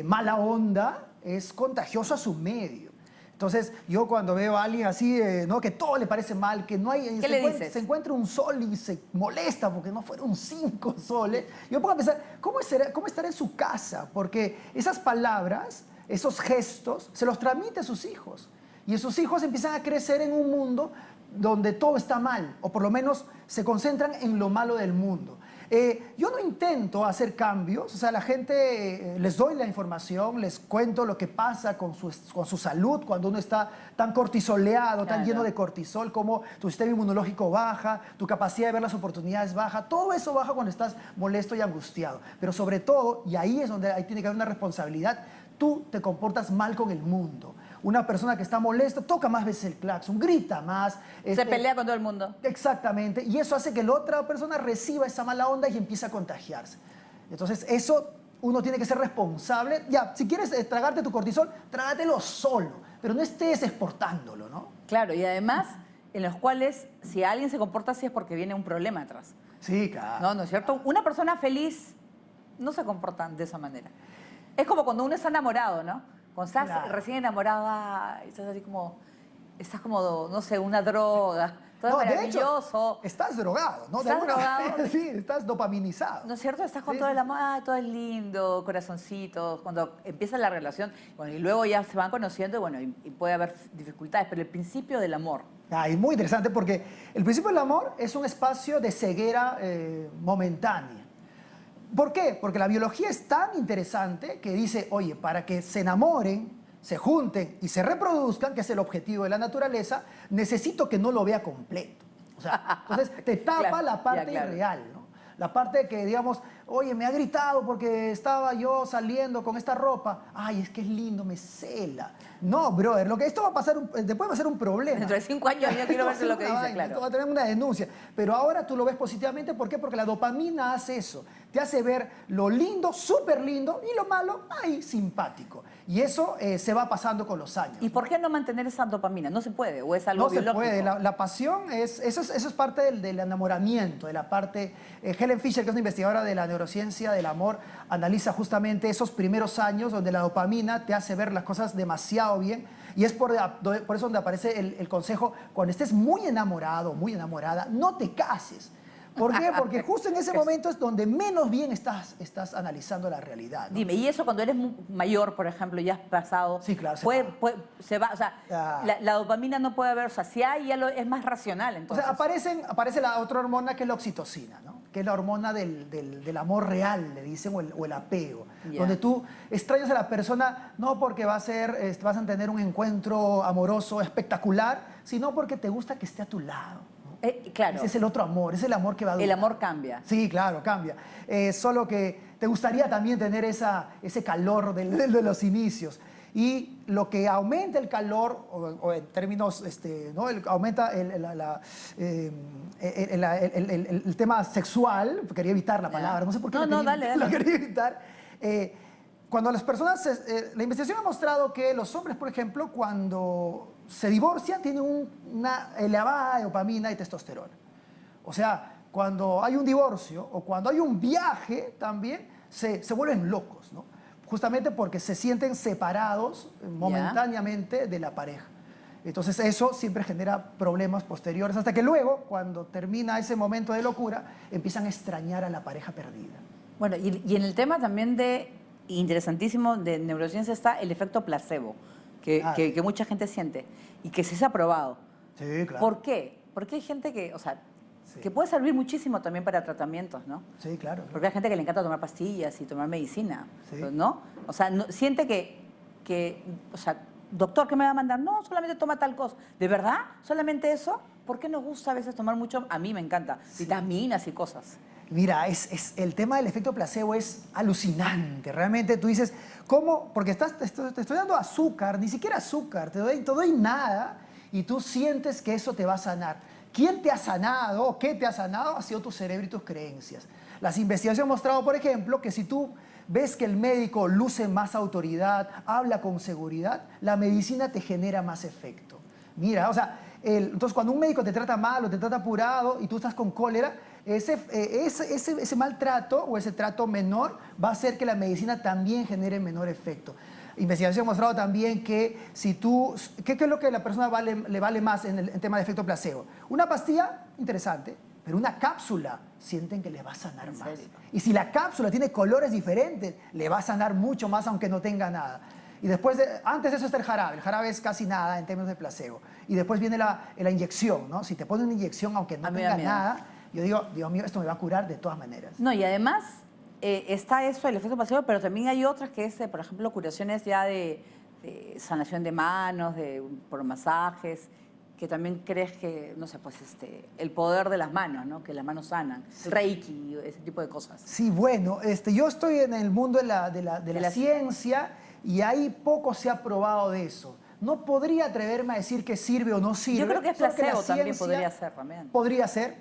mala onda es contagioso a su medio. Entonces, yo cuando veo a alguien así, ¿no? Que todo le parece mal, que no hay... ¿Qué le dices? Se encuentra un sol y se molesta porque no fueron 5 soles. Yo pongo a pensar, ¿cómo estará en su casa? Porque esas palabras, esos gestos, se los transmite a sus hijos. Y esos hijos empiezan a crecer en un mundo donde todo está mal, o por lo menos se concentran en lo malo del mundo. Yo no intento hacer cambios, o sea, la gente les doy la información, les cuento lo que pasa con su salud cuando uno está tan cortisoleado, tan lleno de cortisol, como tu sistema inmunológico baja, tu capacidad de ver las oportunidades baja, todo eso baja cuando estás molesto y angustiado. Pero sobre todo, y ahí es donde ahí tiene que haber una responsabilidad, tú te comportas mal con el mundo. Una persona que está molesta toca más veces el claxon, grita más. Se pelea con todo el mundo. Exactamente. Y eso hace que la otra persona reciba esa mala onda y empiece a contagiarse. Entonces, eso uno tiene que ser responsable. Ya, si quieres tragarte tu cortisol, trágatelo solo, pero no estés exportándolo, ¿no? Claro, y además, en los cuales, si alguien se comporta así es porque viene un problema atrás. Sí, claro. No, ¿no es cierto? Una persona feliz no se comporta de esa manera. Es como cuando uno está enamorado, ¿no? Cuando estás recién enamorada, estás como, no sé, una droga. Todo No, es de hecho, maravilloso. estás drogado, ¿no? ¿Estás drogado? Sí, estás dopaminizado. ¿No es cierto? Estás con Sí, todo el sí. amor, todo es lindo, corazoncitos. Cuando empieza la relación, bueno, y luego ya se van conociendo, bueno, y puede haber dificultades, pero el principio del amor. Es muy interesante porque el principio del amor es un espacio de ceguera momentánea. ¿Por qué? Porque la biología es tan interesante que dice, oye, para que se enamoren, se junten y se reproduzcan, que es el objetivo de la naturaleza, necesito que no lo vea completo. O sea, entonces te tapa Claro, la parte ya, claro. irreal, ¿no? La parte que, digamos, oye, me ha gritado porque estaba yo saliendo con esta ropa. Ay, es que es lindo, me cela. No, brother, esto va a pasar, después va a ser un problema. Dentro de 5 años yo quiero ver lo que dice, Esto claro. va a tener una denuncia. Pero ahora tú lo ves positivamente, ¿por qué? Porque la dopamina hace eso. Te hace ver lo lindo, súper lindo, y lo malo, ay, simpático. Y eso se va pasando con los años. ¿Y por qué no mantener esa dopamina? ¿No se puede? ¿O es algo No se biológico? puede. La pasión, eso es parte del enamoramiento, de la parte... Helen Fisher, que es una investigadora de la neurociencia del amor, analiza justamente esos primeros años donde la dopamina te hace ver las cosas demasiado bien. Y es por eso donde aparece el consejo, cuando estés muy enamorado, muy enamorada, no te cases. ¿Por qué? Porque justo en ese momento es donde menos bien estás analizando la realidad, ¿no? Dime, ¿y eso cuando eres mayor, por ejemplo, ya has pasado? Sí, claro, se va, o sea, la dopamina no puede haber, o sea, si hay, es más racional, O entonces. sea, aparece la otra hormona que es la oxitocina, ¿no? Que es la hormona del amor real, le dicen, o el apego. Ya. Donde tú extrañas a la persona no porque vas a tener un encuentro amoroso espectacular, sino porque te gusta que esté a tu lado. Claro, Ese es el otro amor, ese es el amor que va a durar. el amor cambia. Sí, claro, cambia. Solo que te gustaría también tener ese calor de los inicios. Y lo que aumenta el calor, o en términos, ¿no? Aumenta el tema sexual, quería evitar la palabra, no sé por qué Dale. lo quería evitar. Cuando las personas, la investigación ha mostrado que los hombres, por ejemplo, cuando se divorcian, tienen una elevada dopamina y testosterona. O sea, cuando hay un divorcio o cuando hay un viaje también, se vuelven locos, ¿no? Justamente porque se sienten separados momentáneamente de la pareja. Entonces eso siempre genera problemas posteriores, hasta que luego, cuando termina ese momento de locura, empiezan a extrañar a la pareja perdida. Bueno, y en el tema también interesantísimo de neurociencia está el efecto placebo, que mucha gente siente y que se ha probado. Sí, claro. ¿Por qué? Porque hay gente que, o sea, que puede servir muchísimo también para tratamientos, ¿no? Sí, claro. Porque hay gente que le encanta tomar pastillas y tomar medicina, Sí. ¿no? O sea, siente o sea, doctor, ¿qué me va a mandar? No, solamente toma tal cosa. ¿De verdad? ¿Solamente eso? ¿Por qué nos gusta a veces tomar mucho? A mí me encanta, vitaminas y cosas. Mira, el tema del efecto placebo es alucinante. Realmente tú dices, ¿cómo? Porque te estoy dando azúcar, ni siquiera azúcar, te doy nada y tú sientes que eso te va a sanar. ¿Quién te ha sanado o qué te ha sanado? Ha sido tu cerebro y tus creencias. Las investigaciones han mostrado, por ejemplo, que si tú ves que el médico luce más autoridad, habla con seguridad, la medicina te genera más efecto. Mira, o sea, entonces cuando un médico te trata mal o te trata apurado y tú estás con cólera, ese maltrato o ese trato menor va a hacer que la medicina también genere menor efecto. Investigación ha mostrado también que si tú, ¿qué es lo que a la persona le vale más en tema de efecto placebo? Una pastilla, interesante, pero una cápsula, sienten que le va a sanar más. serio? Y si la cápsula tiene colores diferentes, le va a sanar mucho más aunque no tenga nada. Y después, antes de eso está el jarabe es casi nada en términos de placebo. Y después viene la inyección, ¿no? Si te ponen una inyección aunque no tenga nada, yo digo, Dios mío, esto me va a curar de todas maneras. No, y además está eso, el efecto placebo, pero también hay otras que es, por ejemplo, curaciones ya de sanación de manos, por masajes, que también crees que, no sé, pues el poder de las manos, ¿no? Que las manos sanan, el reiki, ese tipo de cosas. Sí, bueno, yo estoy en el mundo de la ciencia y ahí poco se ha probado de eso. No podría atreverme a decir que sirve o no sirve. Yo creo que es porque placebo la también ciencia podría ser también. Podría ser,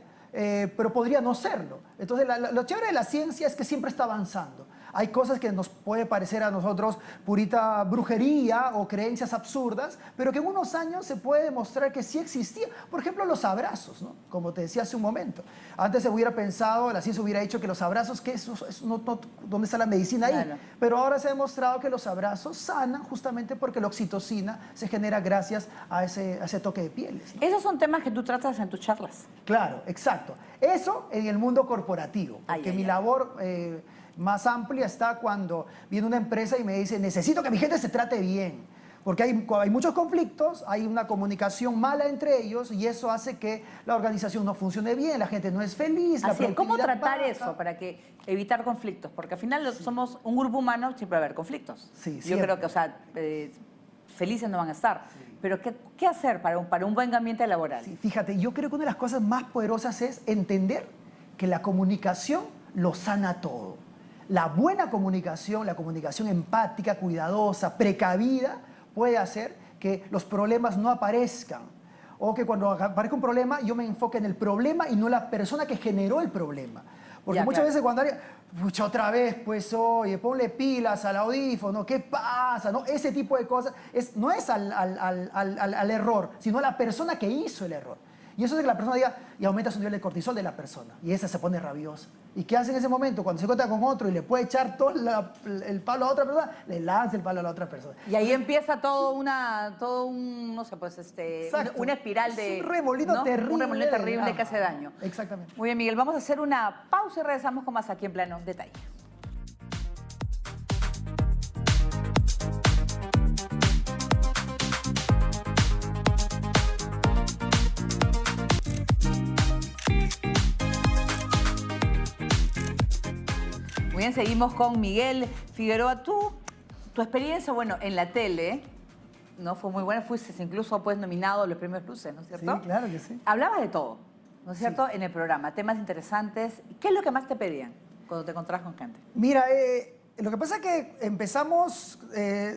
pero podría no serlo. Entonces, lo chévere de la ciencia es que siempre está avanzando. Hay cosas que nos puede parecer a nosotros purita brujería o creencias absurdas, pero que en unos años se puede demostrar que sí existía. Por ejemplo, los abrazos, ¿no? Como te decía hace un momento. Antes se hubiera pensado, la ciencia hubiera dicho que los abrazos, ¿qué es? ¿Dónde está la medicina ahí? Claro. Pero ahora se ha demostrado que los abrazos sanan justamente porque la oxitocina se genera gracias a ese toque de pieles, ¿no? Esos son temas que tú tratas en tus charlas. Claro, exacto. Eso en el mundo corporativo, porque mi labor más amplia está cuando viene una empresa y me dice, necesito que mi gente se trate bien, porque hay muchos conflictos, hay una comunicación mala entre ellos y eso hace que la organización no funcione bien, la gente no es feliz, la Así es. ¿Cómo productividad tratar baja. eso para evitar conflictos? Porque al final somos un grupo humano, siempre va a haber conflictos. Sí, Yo siempre. creo que, o sea, felices no van a estar. Pero ¿qué hacer para un buen ambiente laboral? Sí, fíjate, yo creo que una de las cosas más poderosas es entender que la comunicación lo sana todo. La buena comunicación, la comunicación empática, cuidadosa, precavida, puede hacer que los problemas no aparezcan. O que cuando aparezca un problema, yo me enfoque en el problema y no la persona que generó el problema. Porque Ya, muchas claro. veces cuando alguien, pucha, otra vez, pues, oye, ponle pilas al audífono, ¿qué pasa? ¿No? Ese tipo de cosas no es al error, sino a la persona que hizo el error. Y eso es que la persona diga, y aumenta su nivel de cortisol de la persona. Y esa se pone rabiosa. ¿Y qué hace en ese momento? Cuando se encuentra con otro y le puede echar todo el palo a otra persona, le lanza el palo a la otra persona. Y ahí empieza todo un, no sé, pues Exacto. una espiral Es un remolino terrible Un remolino de terrible drama. que hace daño. Exactamente. Muy bien, Miguel, vamos a hacer una pausa y regresamos con más aquí en Plano Detalle. Muy bien, seguimos con Miguel Figueroa. Tu experiencia, bueno, en la tele, ¿no? Fue muy buena, fuiste incluso pues nominado a los premios Luces, ¿no es cierto? Sí, claro que sí. Hablabas de todo, ¿no es cierto? En el programa, temas interesantes. ¿Qué es lo que más te pedían cuando te encontrabas con gente? Mira, lo que pasa es que empezamos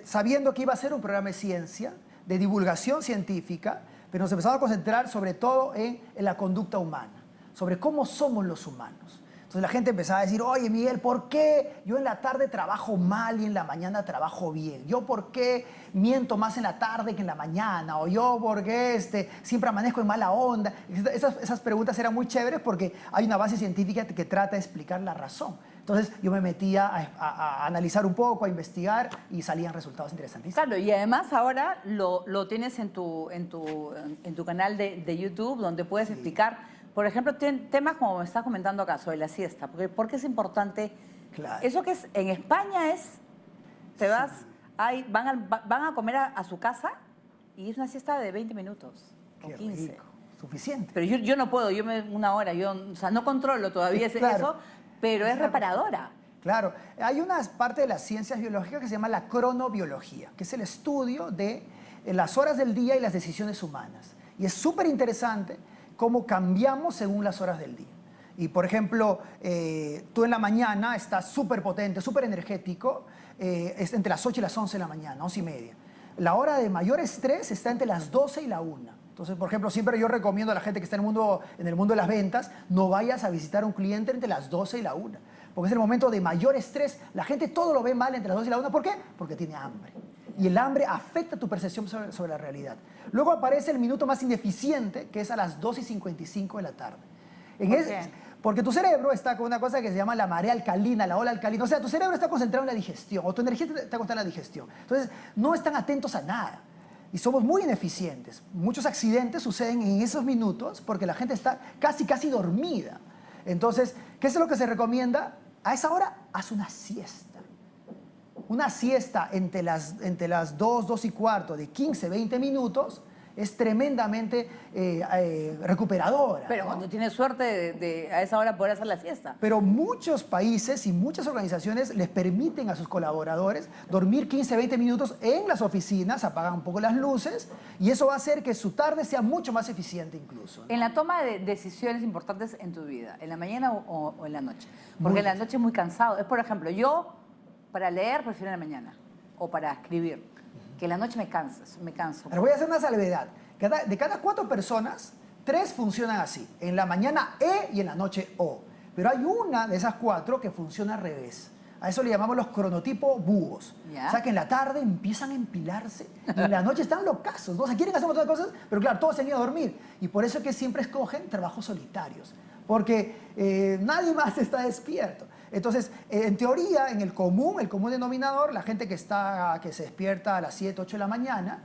sabiendo que iba a ser un programa de ciencia, de divulgación científica, pero nos empezamos a concentrar sobre todo en la conducta humana, sobre cómo somos los humanos. Entonces la gente empezaba a decir, oye Miguel, ¿por qué yo en la tarde trabajo mal y en la mañana trabajo bien? ¿Yo por qué miento más en la tarde que en la mañana? ¿O yo por qué siempre amanezco en mala onda? Esas preguntas eran muy chéveres porque hay una base científica que trata de explicar la razón. Entonces yo me metía a analizar un poco, a investigar y salían resultados interesantísimos. Claro, y además ahora lo tienes en tu canal de YouTube donde puedes explicar, por ejemplo, temas como me estás comentando acá sobre la siesta. ¿Por qué es importante? Claro. Eso que es en España te vas, van a comer a su casa y es una siesta de 20 minutos o Qué 15. rico, suficiente. Pero yo no puedo, una hora, o sea, no controlo todavía Claro. eso, pero es reparadora. Claro, hay una parte de las ciencias biológicas que se llama la cronobiología, que es el estudio de las horas del día y las decisiones humanas. Y es súper interesante cómo cambiamos según las horas del día. Y por ejemplo, tú en la mañana estás súper potente, súper energético, es entre las 8 y las 11 de la mañana, 11:30. La hora de mayor estrés está entre las 12 y la 1. Entonces, por ejemplo, siempre yo recomiendo a la gente que está en el mundo de las ventas, no vayas a visitar a un cliente entre las 12 y la 1. Porque es el momento de mayor estrés. La gente todo lo ve mal entre las 12 y la 1. ¿Por qué? Porque tiene hambre. Y el hambre afecta tu percepción sobre la realidad. Luego aparece el minuto más ineficiente, que es a las 2:55 de la tarde. Porque tu cerebro está con una cosa que se llama la marea alcalina, la ola alcalina. O sea, tu cerebro está concentrado en la digestión, o tu energía está concentrada en la digestión. Entonces, no están atentos a nada. Y somos muy ineficientes. Muchos accidentes suceden en esos minutos porque la gente está casi dormida. Entonces, ¿qué es lo que se recomienda? A esa hora, haz una siesta. Una siesta entre las 2 y cuarto, de 15, 20 minutos, es tremendamente recuperadora. Pero ¿no? cuando tienes suerte de a esa hora poder hacer la siesta. Pero muchos países y muchas organizaciones les permiten a sus colaboradores dormir 15, 20 minutos en las oficinas, apagan un poco las luces, y eso va a hacer que su tarde sea mucho más eficiente incluso, ¿no? En la toma de decisiones importantes en tu vida, ¿en la mañana o en la noche? Porque en la noche es muy cansado. Es, por ejemplo, yo para leer prefiero en la mañana o para escribir. Que en la noche me canso. Pero voy a hacer una salvedad. De cada 4 personas, 3 funcionan así. En la mañana E y en la noche O. Pero hay una de esas 4 que funciona al revés. A eso le llamamos los cronotipos búhos. ¿Ya? O sea que en la tarde empiezan a empilarse y en la noche están locazos, ¿no? O sea, quieren hacer un montón de cosas, pero claro, todos se han ido a dormir. Y por eso es que siempre escogen trabajos solitarios. Porque nadie más está despierto. Entonces, en teoría, en el común denominador, la gente que se despierta a las 7, 8 de la mañana,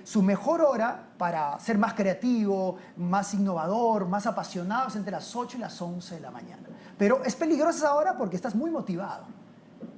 su mejor hora para ser más creativo, más innovador, más apasionado es entre las 8 y las 11 de la mañana. Pero es peligrosa esa hora porque estás muy motivado.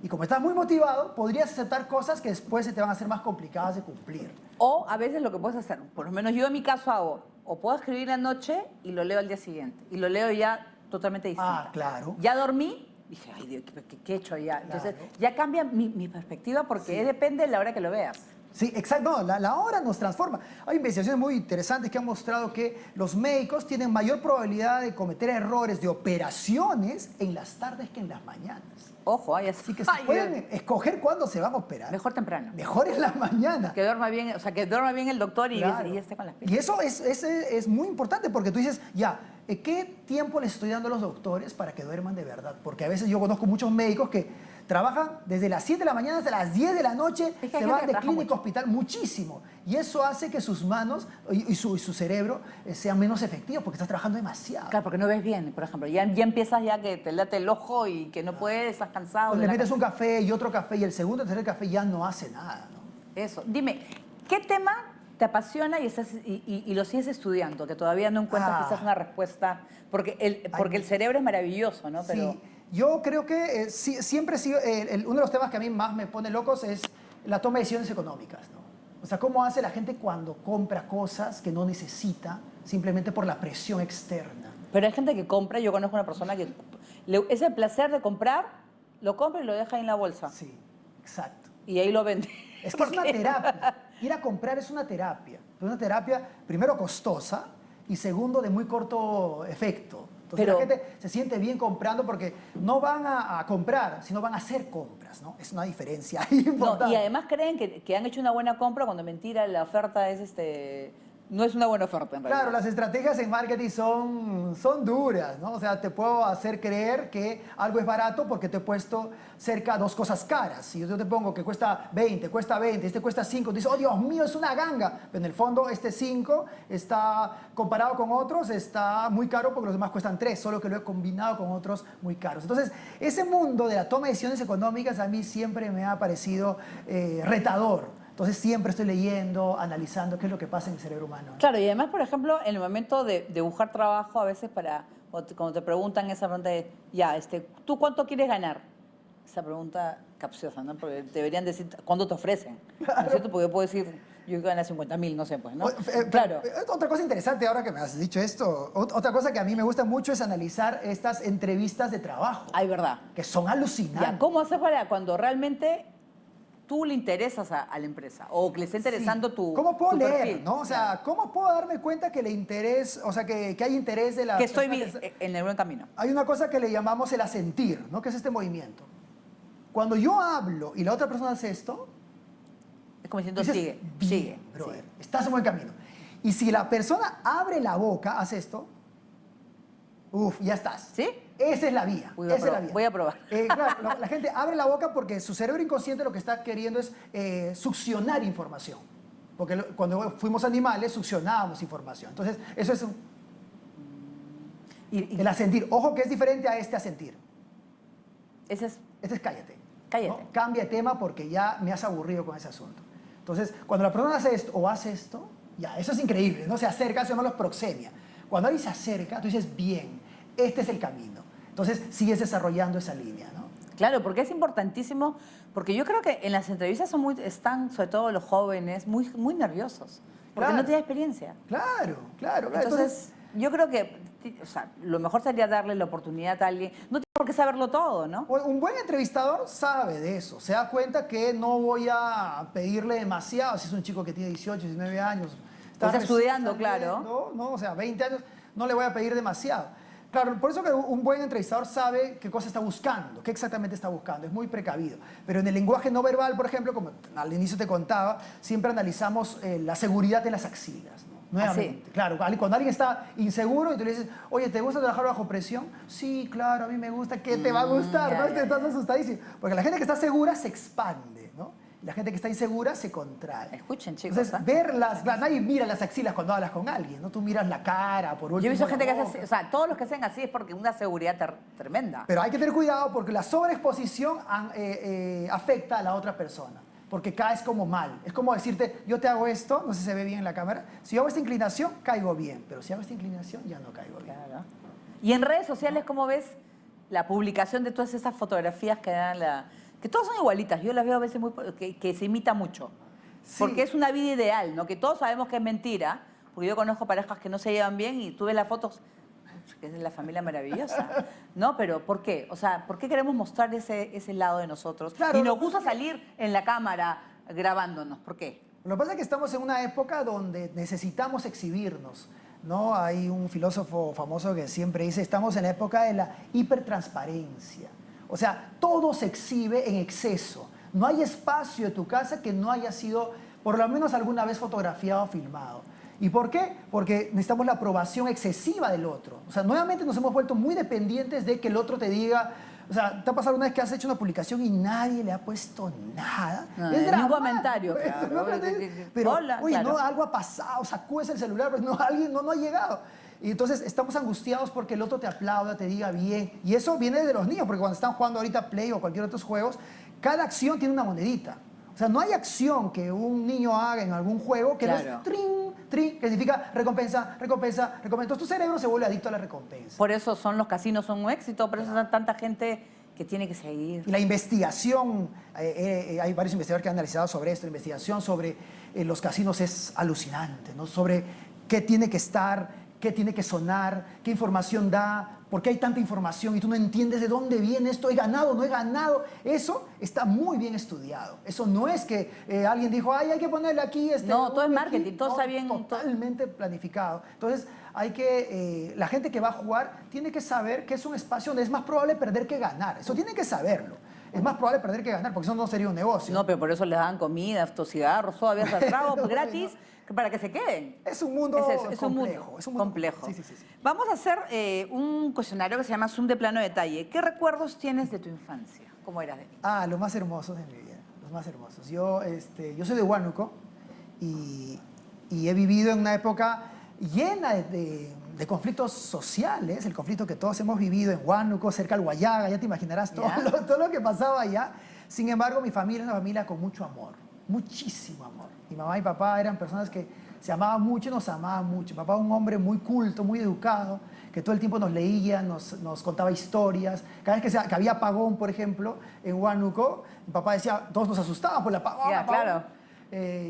Y como estás muy motivado, podrías aceptar cosas que después se te van a hacer más complicadas de cumplir. O a veces lo que puedes hacer, por lo menos yo en mi caso hago, o puedo escribir la noche y lo leo al día siguiente. Y lo leo ya totalmente distinto. Ah, claro. Ya dormí, dije, ay Dios, ¿qué he hecho ya? Entonces, Claro. ya cambia mi perspectiva porque depende de la hora que lo veas. Sí, exacto. No, la hora nos transforma. Hay investigaciones muy interesantes que han mostrado que los médicos tienen mayor probabilidad de cometer errores de operaciones en las tardes que en las mañanas. Ojo, ay, Así que si pueden escoger cuándo se van a operar, mejor temprano. mejor en la mañana. Que duerma bien, o sea, que duerma bien el doctor y, Claro. y esté con las Y pilas. eso es muy importante porque tú dices, ya, ¿qué tiempo les estoy dando a los doctores para que duerman de verdad? Porque a veces yo conozco muchos médicos que trabajan desde las 7 de la mañana hasta las 10 de la noche, Es que hay se gente van que de trabaja clínica a mucho. hospital muchísimo. Y eso hace que sus manos y su cerebro sean menos efectivos porque estás trabajando demasiado. Claro, porque no ves bien, por ejemplo. Ya empiezas ya que te late el ojo y que no puedes, estás cansado. Pues de le la metes un café y otro café y el segundo o tercer café ya no hace nada, ¿no? Eso. Dime, ¿qué tema te apasiona y lo sigues estudiando? Que todavía no encuentras quizás una respuesta, porque el cerebro es maravilloso, ¿no? Pero Sí, yo creo que siempre he sido, uno de los temas que a mí más me pone locos es la toma de decisiones económicas, ¿no? O sea, cómo hace la gente cuando compra cosas que no necesita simplemente por la presión externa. Pero hay gente que compra, yo conozco una persona que es el placer de comprar, lo compra y lo deja ahí en la bolsa. Sí, exacto. Y ahí lo vende. Es que es una Porque- terapia. Ir a comprar es una terapia. Pero una terapia, primero, costosa y segundo, de muy corto efecto. Entonces Pero- la gente se siente bien comprando porque no van a comprar, sino van a hacer compras, ¿no? Es una diferencia ahí No, importante. y además creen que han hecho una buena compra cuando mentira la oferta es no es una buena oferta en realidad. Claro, las estrategias en marketing son duras, ¿no? O sea, te puedo hacer creer que algo es barato porque te he puesto cerca 2 cosas caras. Si yo te pongo que cuesta 20, este cuesta 5, dices, oh Dios mío, es una ganga. Pero en el fondo este 5 está, comparado con otros, está muy caro porque los demás cuestan 3, solo que lo he combinado con otros muy caros. Entonces, ese mundo de la toma de decisiones económicas a mí siempre me ha parecido retador. Entonces siempre estoy leyendo, analizando qué es lo que pasa en el cerebro humano, ¿no? Claro, y además, por ejemplo, en el momento de buscar trabajo, a veces cuando te preguntan esa pregunta de, ya, ¿tú cuánto quieres ganar? Esa pregunta capciosa, ¿no? Porque deberían decir, ¿cuándo te ofrecen? ¿No es cierto? Porque yo puedo decir, yo gano 50.000, no sé, pues, ¿no? Claro. Otra cosa interesante ahora que me has dicho esto, otra cosa que a mí me gusta mucho es analizar estas entrevistas de trabajo, Ay, verdad. que son alucinantes. Ya, ¿cómo haces para cuando realmente tú le interesas a la empresa o que le está interesando Sí. tu ¿Cómo puedo tu leer, perfil? no? O sea, ¿cómo puedo darme cuenta que el interés, o sea, que hay interés de la Que estoy persona en el buen camino. Hay una cosa que le llamamos el asentir, ¿no? Que es este movimiento. Cuando yo hablo y la otra persona hace esto, Es como diciendo, dices, sigue, bien, sigue. brother, sigue. estás en buen camino. Y si la persona abre la boca, hace esto, ya estás. ¿Sí? Esa es la vía. Voy a esa es la probar, vía. voy a probar. Claro, la gente abre la boca porque su cerebro inconsciente lo que está queriendo es succionar información. Porque cuando fuimos animales, succionábamos información. Entonces, eso es un... El asentir. Ojo que es diferente a este asentir. Ese es... Este es cállate. Cállate. ¿No? Cambia de tema porque ya me has aburrido con ese asunto. Entonces, cuando la persona hace esto o hace esto, ya, eso es increíble, ¿no? Se acerca, se llama los proxemia. Cuando alguien se acerca, tú dices, bien, este es el camino. Entonces, sigues desarrollando esa línea, ¿no? Claro, porque es importantísimo, porque yo creo que en las entrevistas están, sobre todo los jóvenes, muy nerviosos, porque Claro. no tienen experiencia. Claro, claro. Entonces, yo creo que, o sea, lo mejor sería darle la oportunidad a alguien. No tiene por qué saberlo todo, ¿no? Un buen entrevistador sabe de eso, se da cuenta que no voy a pedirle demasiado, si es un chico que tiene 18, 19 años. Está recién estudiando, saliendo, claro. ¿no? O sea, 20 años, no le voy a pedir demasiado. Claro, por eso que un buen entrevistador sabe qué cosa está buscando, qué exactamente está buscando, es muy precavido. Pero en el lenguaje no verbal, por ejemplo, como al inicio te contaba, siempre analizamos la seguridad de las axilas, ¿no? Nuevamente, claro, cuando alguien está inseguro y tú le dices, oye, ¿te gusta trabajar bajo presión? Sí, claro, a mí me gusta, ¿qué te va a gustar? ya, ¿No? ya, Te estás asustadísimo. Porque la gente que está segura se expande, ¿no? Y la gente que está insegura se contrae. Escuchen, chicos. Entonces, nadie mira las axilas cuando hablas con alguien, ¿no? Tú miras la cara, por último. Yo he visto gente que la hace así, boca. o sea, todos los que hacen así es porque una seguridad tremenda. Pero hay que tener cuidado porque la sobreexposición afecta a la otra persona. Porque caes como mal. Es como decirte, yo te hago esto, no sé si se ve bien en la cámara. Si yo hago esta inclinación, caigo bien. Pero si hago esta inclinación, ya no caigo bien. Claro. Y en redes sociales, ¿cómo ves la publicación de todas esas fotografías que dan que todas son igualitas? Yo las veo a veces que se imita mucho. Sí. Porque es una vida ideal, ¿no? Que todos sabemos que es mentira. Porque yo conozco parejas que no se llevan bien y tú ves las fotos, que es la familia maravillosa, ¿no? Pero ¿por qué? O sea, ¿por qué queremos mostrar ese lado de nosotros? Claro. Y nos gusta salir en la cámara grabándonos. ¿Por qué? Lo que pasa es que estamos en una época donde necesitamos exhibirnos, ¿no? Hay un filósofo famoso que siempre dice, estamos en la época de la hipertransparencia. O sea, todo se exhibe en exceso. No hay espacio de tu casa que no haya sido, por lo menos alguna vez, fotografiado o filmado. ¿Y por qué? Porque necesitamos la aprobación excesiva del otro. O sea, nuevamente nos hemos vuelto muy dependientes de que el otro te diga. O sea, ¿te ha pasado una vez que has hecho una publicación y nadie le ha puesto nada? No, Es ni un dramático, comentario, eso, claro. ¿no? Pero, Hola, oye, claro. no, algo ha pasado, sacudes el celular, pero no, alguien no ha llegado. Y entonces estamos angustiados porque el otro te aplauda, te diga bien. Y eso viene de los niños, porque cuando están jugando ahorita Play o cualquier otro juegos, cada acción tiene una monedita. O sea, no hay acción que un niño haga en algún juego que no Claro. es trin, trin, que significa recompensa, recompensa, recompensa. Entonces tu cerebro se vuelve adicto a la recompensa. Por eso los casinos son un éxito, por eso hay tanta gente que tiene que seguir. Y la investigación, hay varios investigadores que han analizado sobre esto, la investigación sobre los casinos es alucinante, ¿no? Sobre qué tiene que estar, qué tiene que sonar, qué información da, por qué hay tanta información y tú no entiendes de dónde viene esto, he ganado, no he ganado. Eso está muy bien estudiado. Eso no es que alguien dijo, ay, hay que ponerle aquí No, todo es aquí". marketing, todo No, está bien. Totalmente planificado. Entonces, hay que, la gente que va a jugar tiene que saber que es un espacio donde es más probable perder que ganar. Eso tienen que saberlo. Es más probable perder que ganar, porque eso no sería un negocio. No, pero por eso les dan comida, estos cigarros, todavía hasta tragos No, gratis para que se queden. Es un mundo Es eso, complejo. un mundo es un mundo complejo. Sí, sí, sí, sí. Vamos a hacer un cuestionario que se llama Zoom de plano detalle. ¿Qué recuerdos tienes de tu infancia? ¿Cómo eras de niño? Ah, los más hermosos de mi vida. Los más hermosos. Yo soy de Huánuco y he vivido en una época llena de conflictos sociales, el conflicto que todos hemos vivido en Huánuco, cerca del Guayaga, ya te imaginarás todo, Ya. todo lo que pasaba allá. Sin embargo, mi familia es una familia con mucho amor, muchísimo amor. Mi mamá y papá eran personas que se amaban mucho y nos amaban mucho. Mi papá un hombre muy culto, muy educado, que todo el tiempo nos leía, nos contaba historias. Cada vez que había apagón, por ejemplo, en Huánuco, mi papá decía, todos nos asustaban por el apagón. Ya, apagón. claro.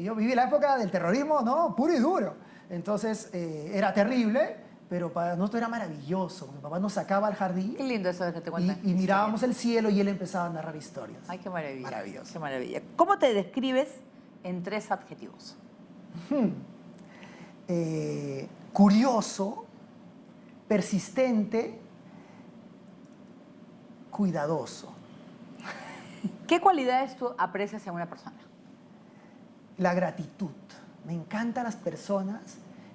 Yo viví la época del terrorismo, ¿no? Puro y duro. Entonces, era terrible, pero para nosotros era maravilloso. Mi papá nos sacaba al jardín Qué lindo eso de que te cuentan. y mirábamos el cielo y él empezaba a narrar historias. Ay, qué maravilla. Maravilloso. Qué maravilla. ¿Cómo te describes en 3 adjetivos? Curioso, persistente, cuidadoso. ¿Qué cualidades tú aprecias en una persona? La gratitud. Me encantan las personas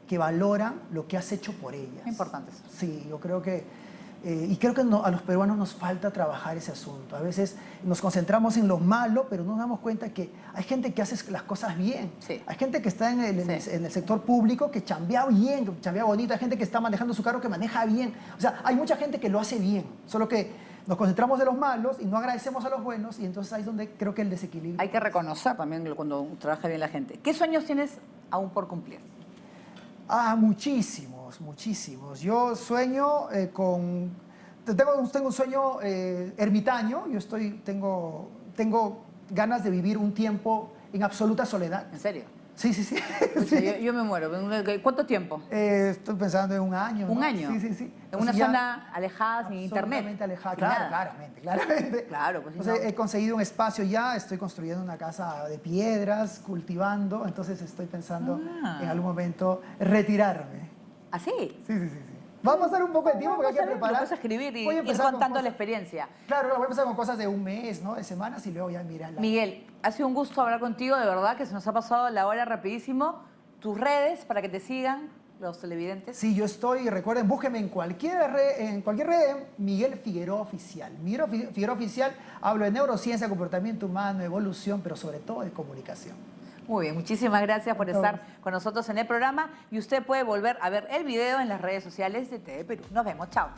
que valoran lo que has hecho por ellas. Es importante eso. Sí, yo creo que Y creo que a los peruanos nos falta trabajar ese asunto. A veces nos concentramos en lo malo, pero no nos damos cuenta que hay gente que hace las cosas bien. Sí. Hay gente que está en Sí. el sector público que chambea bien, que chambea bonito. Hay gente que está manejando su carro que maneja bien. O sea, hay mucha gente que lo hace bien. Solo que nos concentramos en los malos y no agradecemos a los buenos. Y entonces ahí es donde creo que el desequilibrio. Hay que reconocer también cuando trabaja bien la gente. ¿Qué sueños tienes aún por cumplir? Muchísimos, muchísimos. Yo sueño tengo un sueño ermitaño. Tengo ganas de vivir un tiempo en absoluta soledad. ¿En serio? Sí, sí, sí. O sea, Sí. yo me muero. ¿Cuánto tiempo? Estoy pensando en un año. ¿Un ¿no? año? Sí, sí, sí. En una Entonces ya zona alejada, sin internet. absolutamente alejada. Sin Claro, nada. claramente. Claro, pues, si Entonces no. he conseguido un espacio ya, estoy construyendo una casa de piedras, cultivando, entonces estoy pensando en algún momento retirarme. ¿Así? Sí, sí, sí, sí. Va a pasar un poco de tiempo porque hay que preparar. Vas a escribir y Voy a ir empezar con contando la cosas- experiencia. Claro, voy a empezar con cosas de un mes, ¿no? De semanas y luego ya mirar la... Miguel, ha sido un gusto hablar contigo, de verdad que se nos ha pasado la hora rapidísimo. Tus redes para que te sigan los televidentes. Sí, yo estoy, recuerden, búsquenme en cualquier red, Miguel Figueroa Oficial. Miguel Figueroa Oficial, hablo de neurociencia, comportamiento humano, evolución, pero sobre todo de comunicación. Muy bien, muchísimas gracias por Entonces- estar con nosotros en el programa y usted puede volver a ver el video en las redes sociales de TV Perú. Nos vemos, chao.